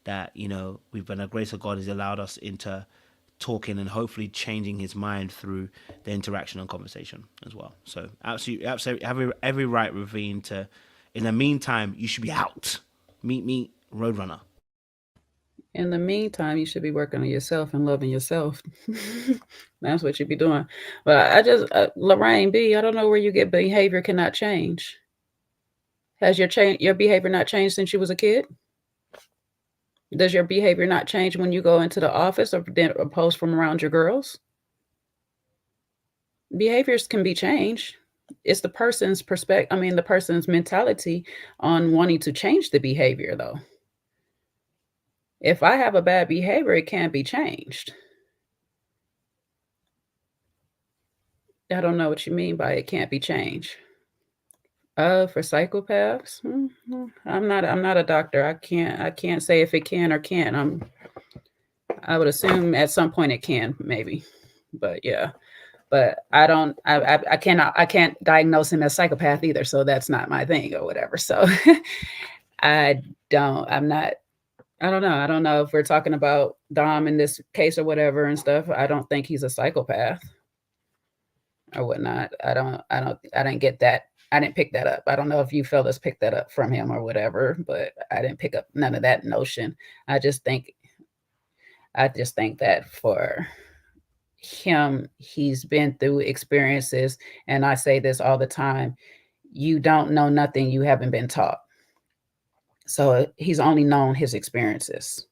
that, we've been, the grace of God has allowed us into talking and hopefully changing his mind through the interaction and conversation as well. So absolutely every right, Ravine, to, in the meantime, you should be out. Meet me, Roadrunner. In the meantime, you should be working on yourself and loving yourself. That's what you be doing. But I just, Lorraine B, I don't know where you get behavior cannot change. Has your behavior not changed since you was a kid? Does your behavior not change when you go into the office or post from around your girls? Behaviors can be changed. It's the person's the person's mentality on wanting to change the behavior, though. If I have a bad behavior, it can't be changed. I don't know what you mean by it can't be changed. For psychopaths, I'm not a doctor. I can't say if it can or can't. I would assume at some point it can, maybe, but yeah. But I can't diagnose him as psychopath either. So that's not my thing or whatever. So I don't know. I don't know if we're talking about Dom in this case or whatever and stuff. I don't think he's a psychopath or whatnot. I didn't get that. I didn't pick that up. I don't know if you fellas picked that up from him or whatever, but I didn't pick up none of that notion. I just think that him, he's been through experiences. And I say this all the time, you don't know nothing you haven't been taught. So he's only known his experiences.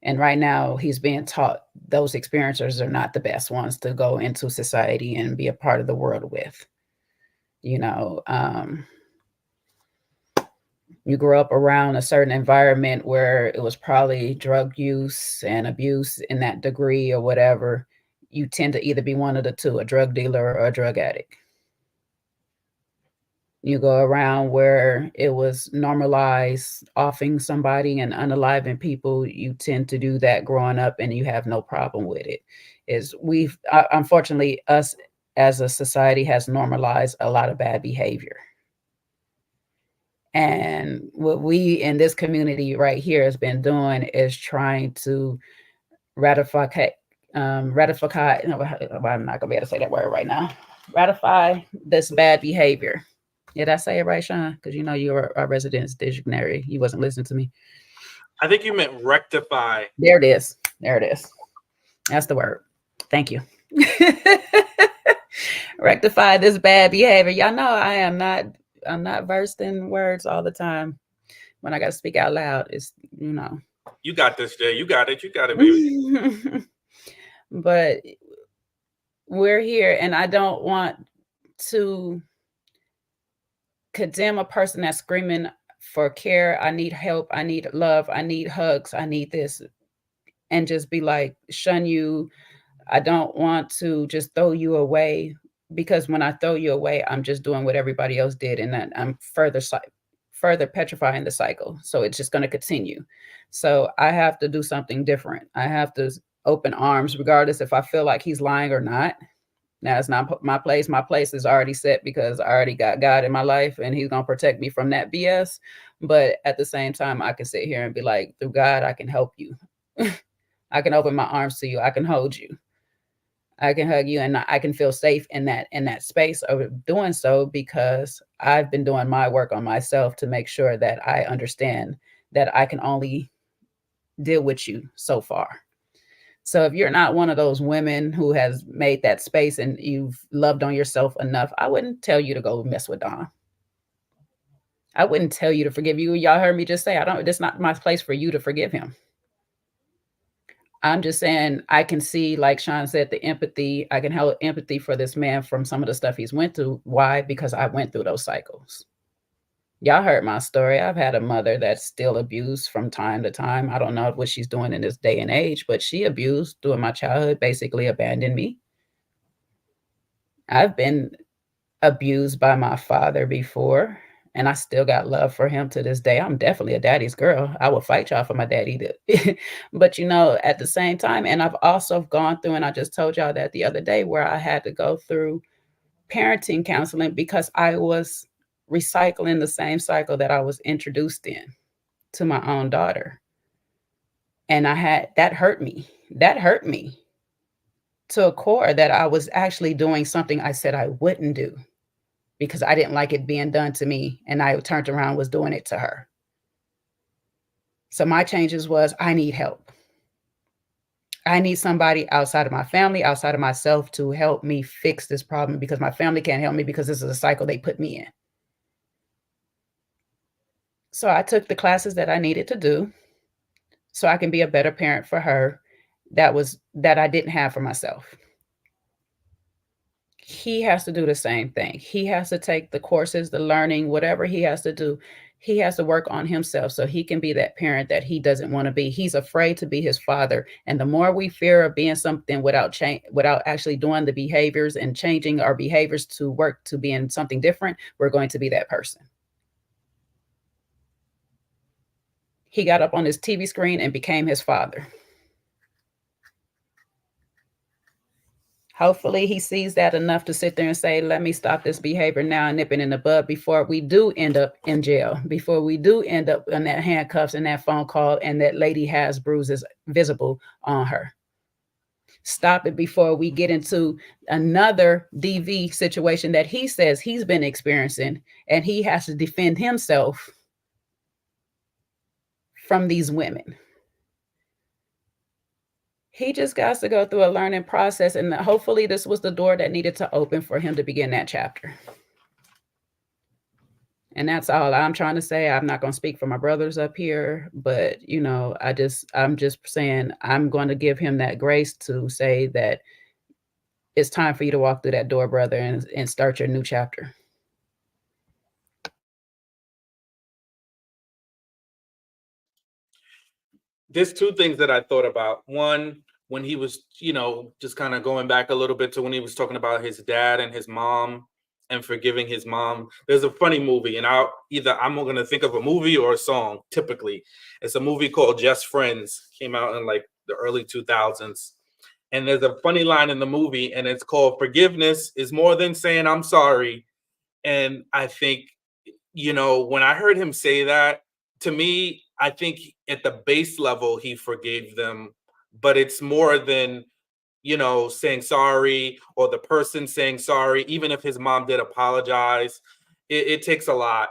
And right now he's being taught those experiences are not the best ones to go into society and be a part of the world with. You know, you grow up around a certain environment where it was probably drug use and abuse in that degree or whatever, you tend to either be one of the two, a drug dealer or a drug addict. You go around where it was normalized offing somebody and unaliving people, you tend to do that growing up and you have no problem with it. Unfortunately, us as a society has normalized a lot of bad behavior. And what we in this community right here has been doing is trying to ratify, I'm not gonna be able to say that word right now. Ratify this bad behavior. Did I say it right, Shan? Because you know you're our residence dictionary. You wasn't listening to me. I think you meant rectify. There it is. There it is. That's the word. Thank you. Rectify this bad behavior. Y'all know I'm not versed in words all the time. When I got to speak out loud, it's, you know. You got this, Jay. You got it. You got it, baby. But we're here, and I don't want to condemn a person that's screaming for care. I need help. I need love. I need hugs. I need this. And just be like, shun you. I don't want to just throw you away, because when I throw you away, I'm just doing what everybody else did. And then I'm further petrifying the cycle. So it's just going to continue. So I have to do something different. I have to open arms, regardless if I feel like he's lying or not. Now, it's not my place. My place is already set because I already got God in my life and he's going to protect me from that BS. But at the same time, I can sit here and be like, through God, I can help you. I can open my arms to you. I can hold you. I can hug you, and I can feel safe in that space of doing so, because I've been doing my work on myself to make sure that I understand that I can only deal with you so far. So if you're not one of those women who has made that space and you've loved on yourself enough, I wouldn't tell you to go mess with Don. I wouldn't tell you to forgive you. Y'all heard me just say, it's not my place for you to forgive him. I'm just saying, I can see, like Shan said, the empathy. I can have empathy for this man from some of the stuff he's went through. Why? Because I went through those cycles. Y'all heard my story. I've had a mother that's still abused from time to time. I don't know what she's doing in this day and age, but she abused during my childhood, basically abandoned me. I've been abused by my father before, and I still got love for him to this day. I'm definitely a daddy's girl. I would fight y'all for my daddy. But, you know, at the same time, and I've also gone through, and I just told y'all that the other day, where I had to go through parenting counseling because I was recycling the same cycle that I was introduced in to my own daughter. And that hurt me. That hurt me to a core, that I was actually doing something I said I wouldn't do because I didn't like it being done to me. And I turned around and was doing it to her. So my changes was, I need help. I need somebody outside of my family, outside of myself, to help me fix this problem, because my family can't help me because this is a cycle they put me in. So I took the classes that I needed to do so I can be a better parent for her that I didn't have for myself. He has to do the same thing. He has to take the courses, the learning, whatever he has to do. He has to work on himself so he can be that parent that he doesn't want to be. He's afraid to be his father. And the more we fear of being something without actually doing the behaviors and changing our behaviors to work to being something different, we're going to be that person. He got up on his TV screen and became his father. Hopefully he sees that enough to sit there and say, let me stop this behavior now and nip it in the bud before we do end up in jail, before we do end up in that handcuffs and that phone call and that lady has bruises visible on her. Stop it before we get into another DV situation that he says he's been experiencing, and he has to defend himself from these women. He just got to go through a learning process, and hopefully this was the door that needed to open for him to begin that chapter. And that's all I'm trying to say. I'm not going to speak for my brothers up here, but I'm just saying I'm going to give him that grace to say that it's time for you to walk through that door, brother, and start your new chapter. There's two things that I thought about. One, when he was, just kind of going back a little bit to when he was talking about his dad and his mom and forgiving his mom. There's a funny movie, and I'm going to think of a movie or a song. Typically, it's a movie called Just Friends. Came out in like the early 2000s. And there's a funny line in the movie, and it's called "Forgiveness is more than saying I'm sorry." And I think, when I heard him say that, to me, I think at the base level, he forgave them, but it's more than, saying sorry or the person saying sorry, even if his mom did apologize. It takes a lot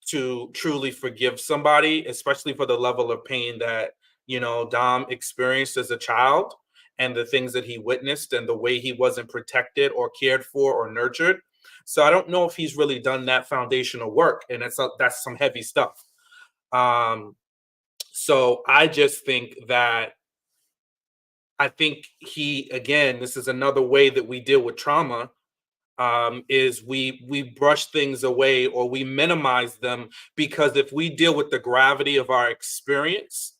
to truly forgive somebody, especially for the level of pain that, Dom experienced as a child and the things that he witnessed and the way he wasn't protected or cared for or nurtured. So I don't know if he's really done that foundational work, and that's some heavy stuff. So I just think that this is another way that we deal with trauma, is we brush things away or we minimize them, because if we deal with the gravity of our experience,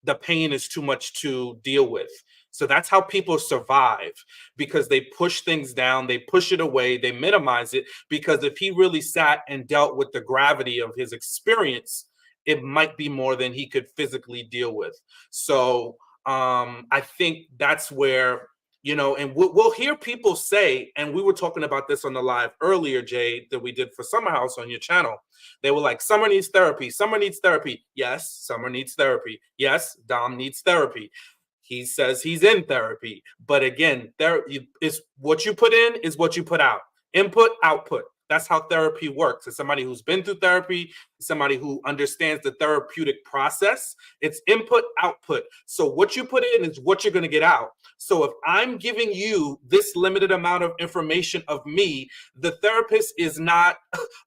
the pain is too much to deal with. So that's how people survive, because they push things down, they push it away, they minimize it, because if he really sat and dealt with the gravity of his experience, it might be more than he could physically deal with. So I think that's where, and we'll hear people say, and we were talking about this on the live earlier, Jay, that we did for Summer House on your channel. They were like, Summer needs therapy. Summer needs therapy. Yes, Summer needs therapy. Yes, Dom needs therapy. He says he's in therapy. But again, is what you put in is what you put out. Input, output. That's how therapy works. As somebody who's been through therapy, somebody who understands the therapeutic process, it's input, output. So what you put in is what you're going to get out. So if I'm giving you this limited amount of information of me, the therapist is not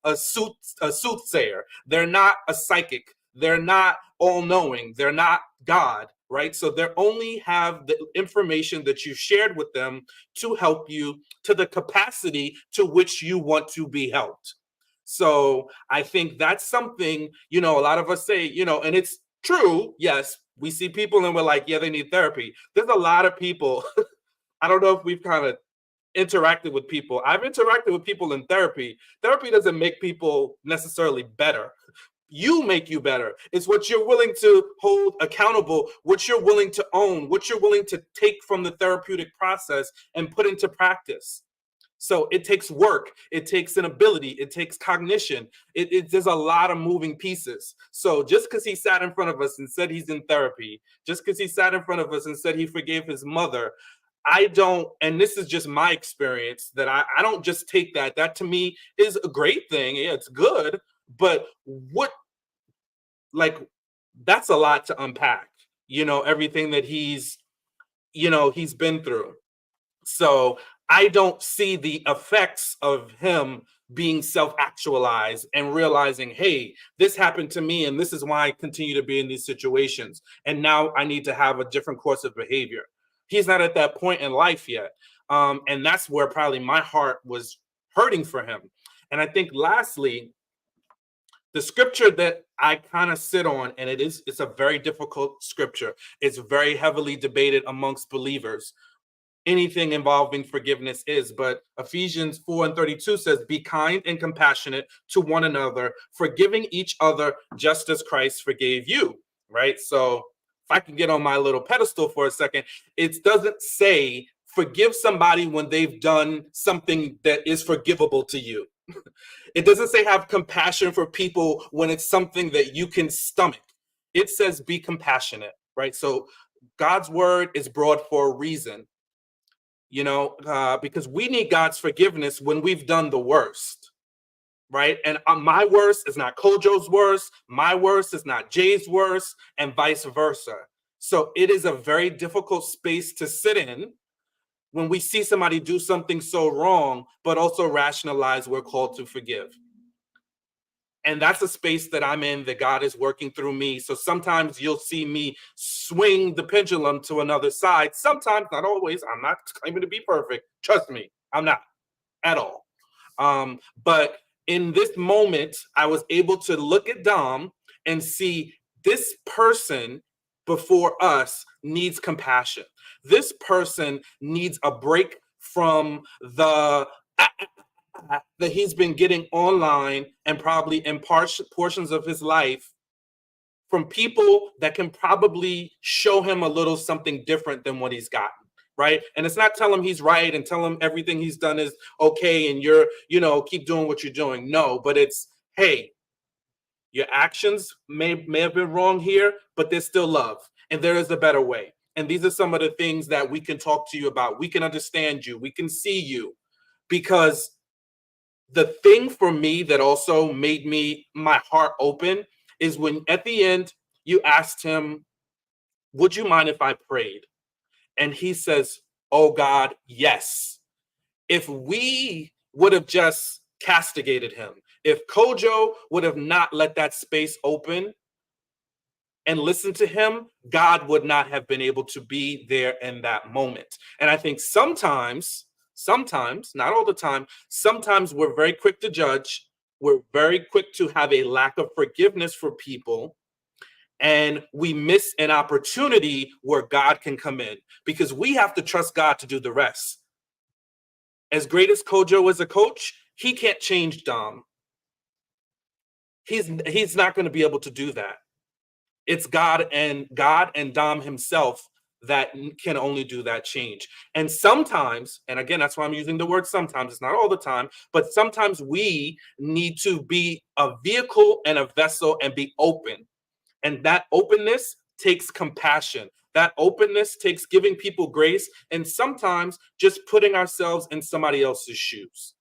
a soothsayer. They're not a psychic. They're not all-knowing. They're not God, right? So they only have the information that you shared with them to help you to the capacity to which you want to be helped. So I think that's something, a lot of us say, and it's true. Yes, we see people and we're like, yeah, they need therapy. There's a lot of people. I don't know if we've kind of interacted with people. I've interacted with people in therapy. Therapy doesn't make people necessarily better. You make you better. It's what you're willing to hold accountable, what you're willing to own, what you're willing to take from the therapeutic process and put into practice. So it takes work, it takes an ability, it takes cognition. There's a lot of moving pieces. So just because he sat in front of us and said he's in therapy, just because he sat in front of us and said he forgave his mother, and this is just my experience, that I don't just take that. That to me is a great thing. Yeah, it's good. But that's a lot to unpack, everything that he's been through. So I don't see the effects of him being self-actualized and realizing, hey, this happened to me and this is why I continue to be in these situations. And now I need to have a different course of behavior. He's not at that point in life yet. And that's where probably my heart was hurting for him. And I think lastly, the scripture that I kind of sit on, and it's a very difficult scripture. It's very heavily debated amongst believers. Anything involving forgiveness is, but Ephesians 4:32 says, be kind and compassionate to one another, forgiving each other just as Christ forgave you, right? So if I can get on my little pedestal for a second, it doesn't say forgive somebody when they've done something that is forgivable to you. It doesn't say have compassion for people when it's something that you can stomach. It says be compassionate, right? So God's word is broad for a reason, because we need God's forgiveness when we've done the worst, right? And my worst is not Kojo's worst. My worst is not Jay's worst, and vice versa. So it is a very difficult space to sit in when we see somebody do something so wrong, but also rationalize we're called to forgive. And that's a space that I'm in, that God is working through me. So sometimes you'll see me swing the pendulum to another side. Sometimes, not always. I'm not claiming to be perfect. Trust me, I'm not at all. But in this moment, I was able to look at Dom and see this person before us needs compassion. This person needs a break from the that he's been getting online and probably in portions of his life from people that can probably show him a little something different than what he's gotten. Right. And it's not tell him he's right and tell him everything he's done is okay and you're, keep doing what you're doing. No, but it's, hey, your actions may have been wrong here, but there's still love and there is a better way. And these are some of the things that we can talk to you about. We can understand you. We can see you, because the thing for me that also made my heart open is when at the end you asked him, would you mind if I prayed? And he says, oh God, yes. If we would have just castigated him, if Kojo would have not let that space open and listened to him, God would not have been able to be there in that moment. And I think sometimes, not all the time, sometimes we're very quick to judge. We're very quick to have a lack of forgiveness for people. And we miss an opportunity where God can come in, because we have to trust God to do the rest. As great as Kojo is a coach, he can't change Dom. He's not going to be able to do that. It's God and Dom himself that can only do that change. And sometimes, and again, that's why I'm using the word sometimes, it's not all the time, but sometimes we need to be a vehicle and a vessel and be open. And that openness takes compassion. That openness takes giving people grace, and sometimes just putting ourselves in somebody else's shoes.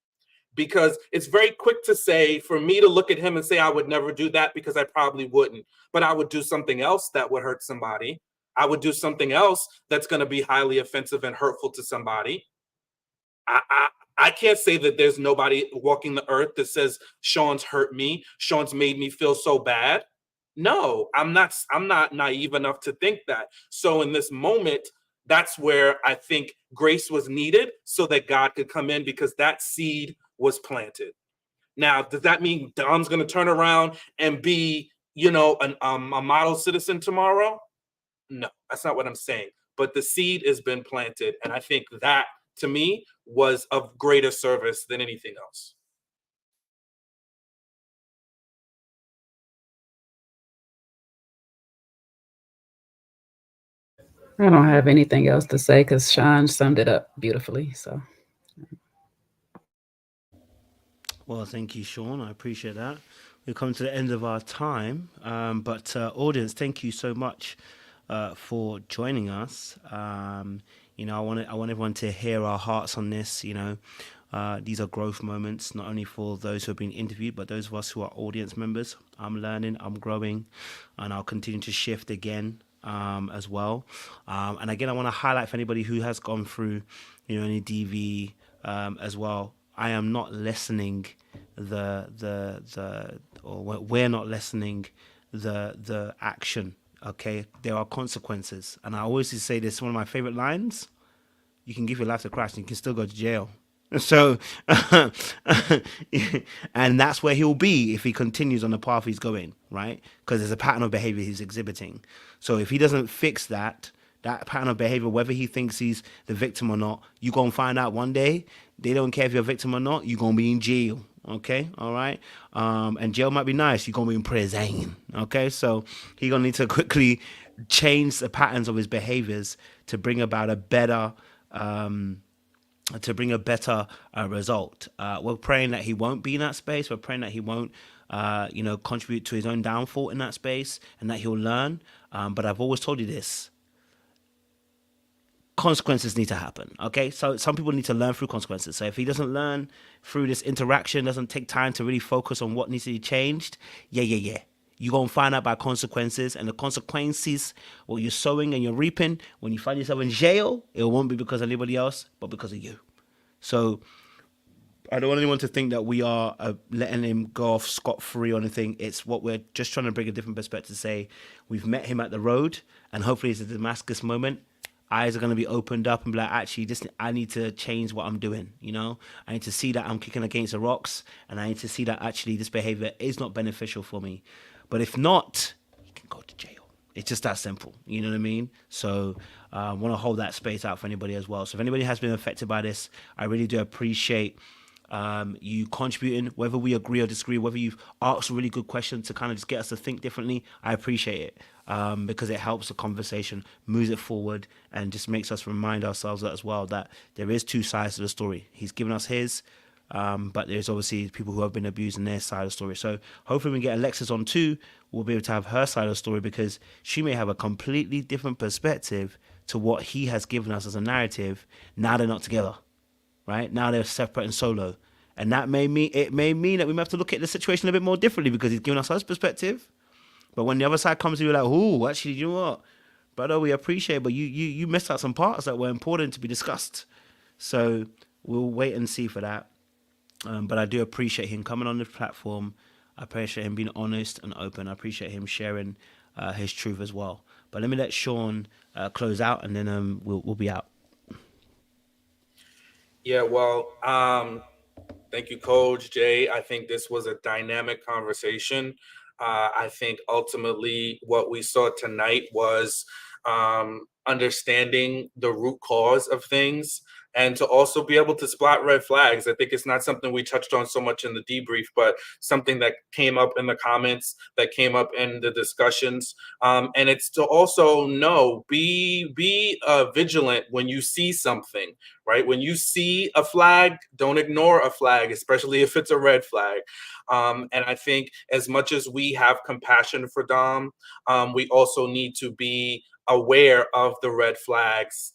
Because it's very quick to say, for me to look at him and say, I would never do that, because I probably wouldn't. But I would do something else that would hurt somebody. I would do something else that's going to be highly offensive and hurtful to somebody. I can't say that there's nobody walking the earth that says, Sean's hurt me. Sean's made me feel so bad. No, I'm not naive enough to think that. So in this moment, that's where I think grace was needed so that God could come in, because that seed was planted. Now, does that mean Dom's going to turn around and be, a model citizen tomorrow? No, that's not what I'm saying. But the seed has been planted. And I think that, to me, was of greater service than anything else. I don't have anything else to say because Shan summed it up beautifully. So, Well, thank you, Sean. I appreciate that. We've come to the end of our time, but audience, thank you so much for joining us. I want everyone to hear our hearts on this. These are growth moments, not only for those who have been interviewed, but those of us who are audience members. I'm learning, I'm growing, and I'll continue to shift again as well. And again, I want to highlight for anybody who has gone through, any DV as well. I am not lessening we're not lessening the action. Okay, there are consequences, and I always say this. One of my favorite lines: "You can give your life to Christ, and you can still go to jail." So, and that's where he'll be if he continues on the path he's going, right? Because there's a pattern of behavior he's exhibiting. So if he doesn't fix that pattern of behavior, whether he thinks he's the victim or not, you're going to find out one day. They don't care if you're a victim or not. You're going to be in jail. Okay. All right. And jail might be nice. You're going to be in prison. Okay. So he's going to need to quickly change the patterns of his behaviors to bring about a better, result. We're praying that he won't be in that space. We're praying that he won't, contribute to his own downfall in that space, and that he'll learn. But I've always told you this. Consequences need to happen. Okay, so some people need to learn through consequences. So if he doesn't learn through this interaction, doesn't take time to really focus on what needs to be changed, you're You're going to find out by consequences, and the consequences, what you're sowing and you're reaping, when you find yourself in jail, it won't be because of anybody else, but because of you. So I don't want anyone to think that we are letting him go off scot-free or anything. It's what we're just trying to bring a different perspective to say. We've met him at the road, and hopefully it's a Damascus moment. Eyes are going to be opened up and be like, actually, I need to change what I'm doing, you know? I need to see that I'm kicking against the rocks, and I need to see that actually this behavior is not beneficial for me. But if not, he can go to jail. It's just that simple, you know what I mean? So I want to hold that space out for anybody as well. So if anybody has been affected by this, I really do appreciate you contributing, whether we agree or disagree, whether you've asked a really good question to kind of just get us to think differently. I appreciate it because it helps the conversation, moves it forward, and just makes us remind ourselves as well that there is two sides to the story. He's given us his, but there's obviously people who have been abused in their side of the story. So hopefully we get Alexis on too. We'll be able to have her side of the story because she may have a completely different perspective to what he has given us as a narrative. Now they're not together. Right now they're separate and solo, and that may mean that we may have to look at the situation a bit more differently because he's giving us his perspective. But when the other side comes to you like, "Oh, actually, you know what, brother, we appreciate, but you missed out some parts that were important to be discussed." So we'll wait and see for that. But I do appreciate him coming on the platform. I appreciate him being honest and open. I appreciate him sharing his truth as well. But let me let Sean close out, and then we'll be out. Yeah, well, thank you, Coach Jay. I think this was a dynamic conversation. I think ultimately what we saw tonight was understanding the root cause of things and to also be able to spot red flags. I think it's not something we touched on so much in the debrief, but something that came up in the comments, that came up in the discussions. And it's to also know, be vigilant when you see something, right? When you see a flag, don't ignore a flag, especially if it's a red flag. And I think as much as we have compassion for Dom, we also need to be aware of the red flags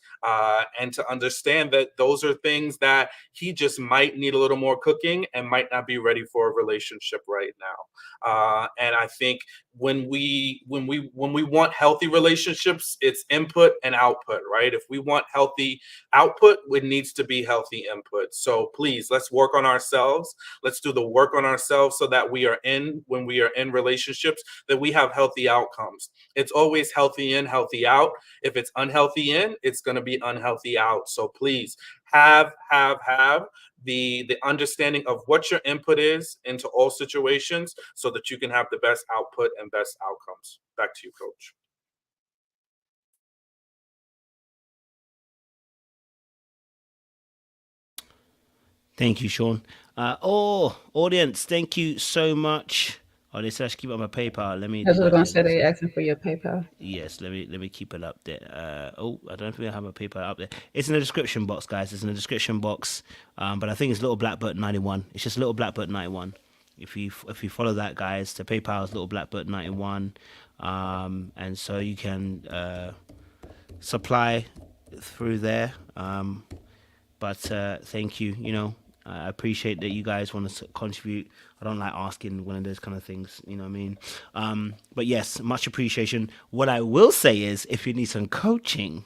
and to understand that those are things that he just might need a little more cooking and might not be ready for a relationship right now. And I think when we want healthy relationships, it's input and output, right? If we want healthy output, it needs to be healthy input. So please, let's work on ourselves. Let's do the work on ourselves so that when we are in relationships, that we have healthy outcomes. It's always healthy in, healthy out. If it's unhealthy in, it's going to be unhealthy out. So please have the understanding of what your input is into all situations so that you can have the best output and best outcomes. Back to you, Coach. Thank you, Sean. Audience, thank you so much. Oh, they said I should keep it on my PayPal. Let me. I was going to say they asking for your PayPal. Yes, let me keep it up there. I don't think I have a PayPal up there. It's in the description box, guys. It's in the description box. But I think it's Little Blackbird 91. It's just Little Blackbird 91. If you follow that, guys, the PayPal is Little Blackbird 91. And so you can supply through there. But thank you. You know, I appreciate that you guys want to contribute. I don't like asking one of those kind of things, you know what I mean? But yes, much appreciation. What I will say is, if you need some coaching,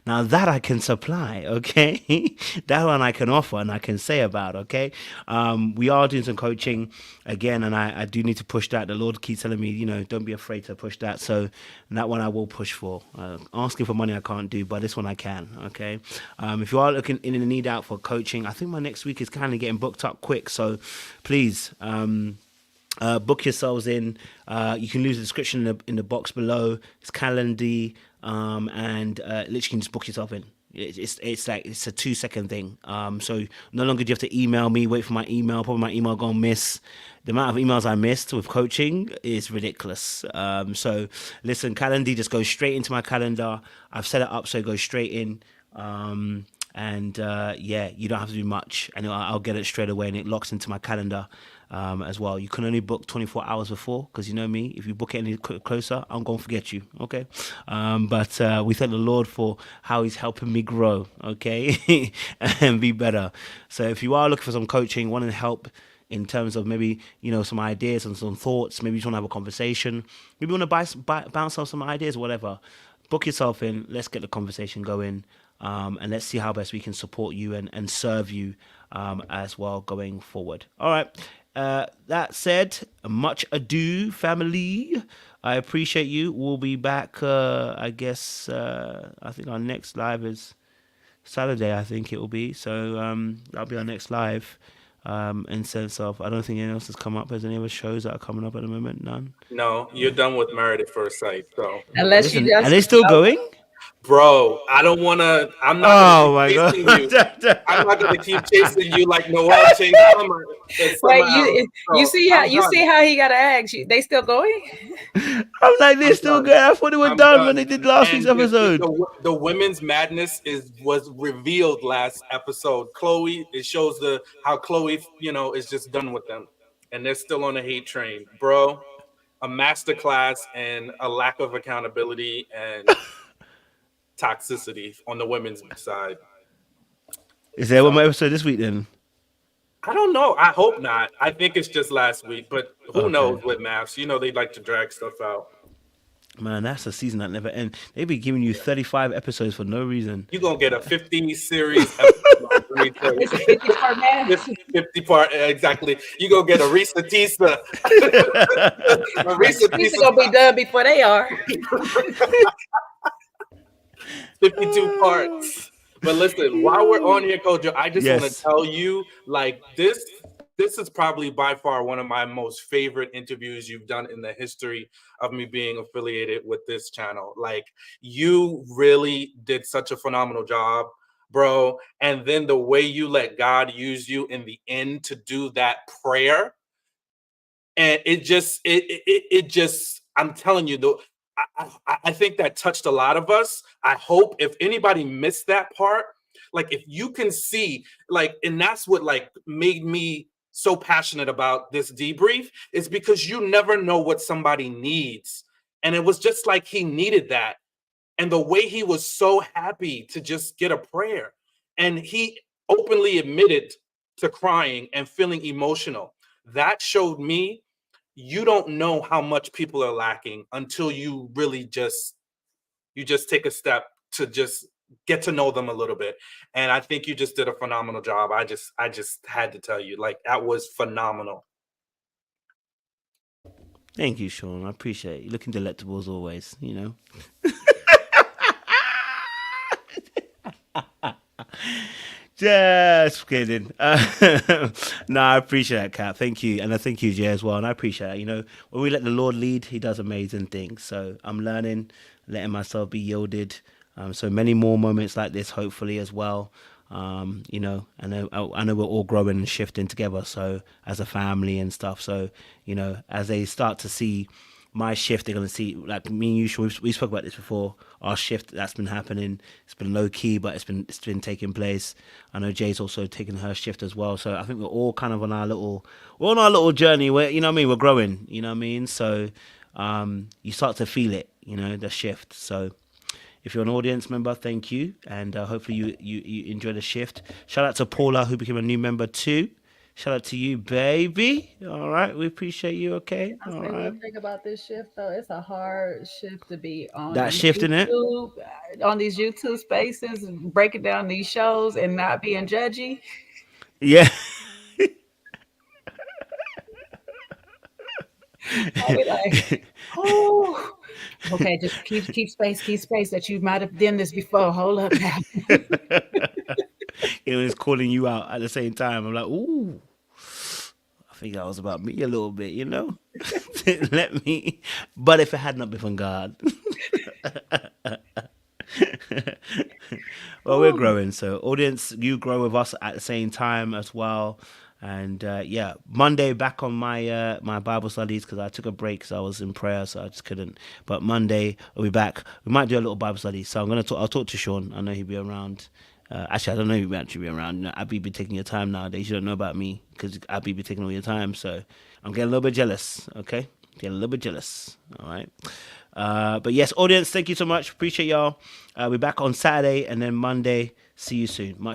now that I can supply, okay? That one I can offer and I can say about, okay? We are doing some coaching again, and I do need to push that. The Lord keeps telling me, you know, don't be afraid to push that. So that one I will push for. Asking for money I can't do, but this one I can, okay? If you are looking in the need out for coaching, I think my next week is kind of getting booked up quick. So please, book yourselves in. You can leave the description in the box below. It's Calendly, and literally you can just book yourself in. It's like it's a 2-second thing. So no longer do you have to email me, wait for my email. Probably my email gonna miss. The amount of emails I missed with coaching is ridiculous. So listen, Calendly just goes straight into my calendar. I've set it up so it goes straight in. And yeah, you don't have to do much, and I'll get it straight away, and it locks into my calendar as well. You can only book 24 hours before, because you know me, if you book it any closer, I'm going to forget you, okay? But we thank the Lord for how he's helping me grow, okay, and be better. So if you are looking for some coaching, want to help in terms of maybe, some ideas and some thoughts. Maybe you just want to have a conversation. Maybe you want to bounce off some ideas, whatever. Book yourself in. Let's get the conversation going. And let's see how best we can support you and serve you as well going forward. All right. That said, much ado, family. I appreciate you. We'll be back, I guess, I think our next live is Saturday, I think it will be. So that'll be our next live. In sense of, I don't think anything else has come up. Has any other shows that are coming up at the moment? None. No, you're done with Married at First Sight. So Unless you Listen, just are they still going? bro, I don't want to. I'm not Oh my gonna keep god! chasing you. I'm not gonna keep chasing you like Noel chased Summer. wait, you see how he got to ask you. They still going? I'm like, they're still good. I thought they were done when they did last week's episode. The women's madness was revealed last episode. Chloe, it shows how Chloe, is just done with them, and they're still on the hate train, bro. A masterclass and a lack of accountability and toxicity on the women's side. Is there one more episode this week then? I don't know. I hope not. I think it's just last week, but who knows with maths? They like to drag stuff out. Man, that's a season that never ends. They be giving you 35 episodes for no reason. You're going to get a 50 series episode. It's a 50-part man. 50-part, exactly. You're going to get a Risa Tisa. Risa Tisa going to be done before they are. 52 parts. But listen, while we're on here, Kojo, I just want to tell you, like, this is probably by far one of my most favorite interviews you've done in the history of me being affiliated with this channel. Like, you really did such a phenomenal job, bro. And then the way you let God use you in the end to do that prayer, and it just, I'm telling you, though, I think that touched a lot of us. I hope if anybody missed that part, like, if you can see, like, and that's what, like, made me so passionate about this debrief, is because you never know what somebody needs. And it was just like he needed that. And the way he was so happy to just get a prayer. And he openly admitted to crying and feeling emotional. That showed me you don't know how much people are lacking until you really just take a step to just get to know them a little bit. And I think you just did a phenomenal job. I just had to tell you, like, that was phenomenal. Thank you, Sean. I appreciate it. You're looking delectable as always, Just kidding. No, I appreciate that, Kat. Thank you. And I thank you, Jay, as well. And I appreciate it. When we let the Lord lead, he does amazing things. So I'm learning, letting myself be yielded. So many more moments like this, hopefully, as well. I know we're all growing and shifting together. So as a family and stuff. So, as they start to see my shift, they're going to see, like me and you, we spoke about this before, our shift that's been happening. It's been low key, but it's been taking place. I know Jay's also taking her shift as well. So I think we're all kind of on our little journey where, we're growing, So you start to feel it, the shift. So if you're an audience member, thank you. And hopefully you enjoy the shift. Shout out to Paula, who became a new member too. Shout out to you, baby. All right, we appreciate you. Okay, all right. One thing about this shift, though, it's a hard shift to be on. That shift in it on these YouTube spaces, breaking down these shows and not being judgy. Yeah. I'll be like, oh, okay, just keep space that you might have done this before. Hold up now. It's calling you out at the same time. I'm like, ooh, I think that was about me a little bit, Let me. But if it had not been from God. Well, we're growing. So audience, you grow with us at the same time as well. And Monday back on my my Bible studies, because I took a break because I was in prayer, so I just couldn't. But Monday I'll be back. We might do a little Bible study. So I'll talk to Sean. I know he'll be around. Actually, I don't know if he'll actually be around. Abby be taking your time nowadays. You don't know about me because Abby be taking all your time. So I'm getting a little bit jealous. Okay, getting a little bit jealous. All right. But yes, audience, thank you so much. Appreciate y'all. We're back on Saturday and then Monday. See you soon. Much.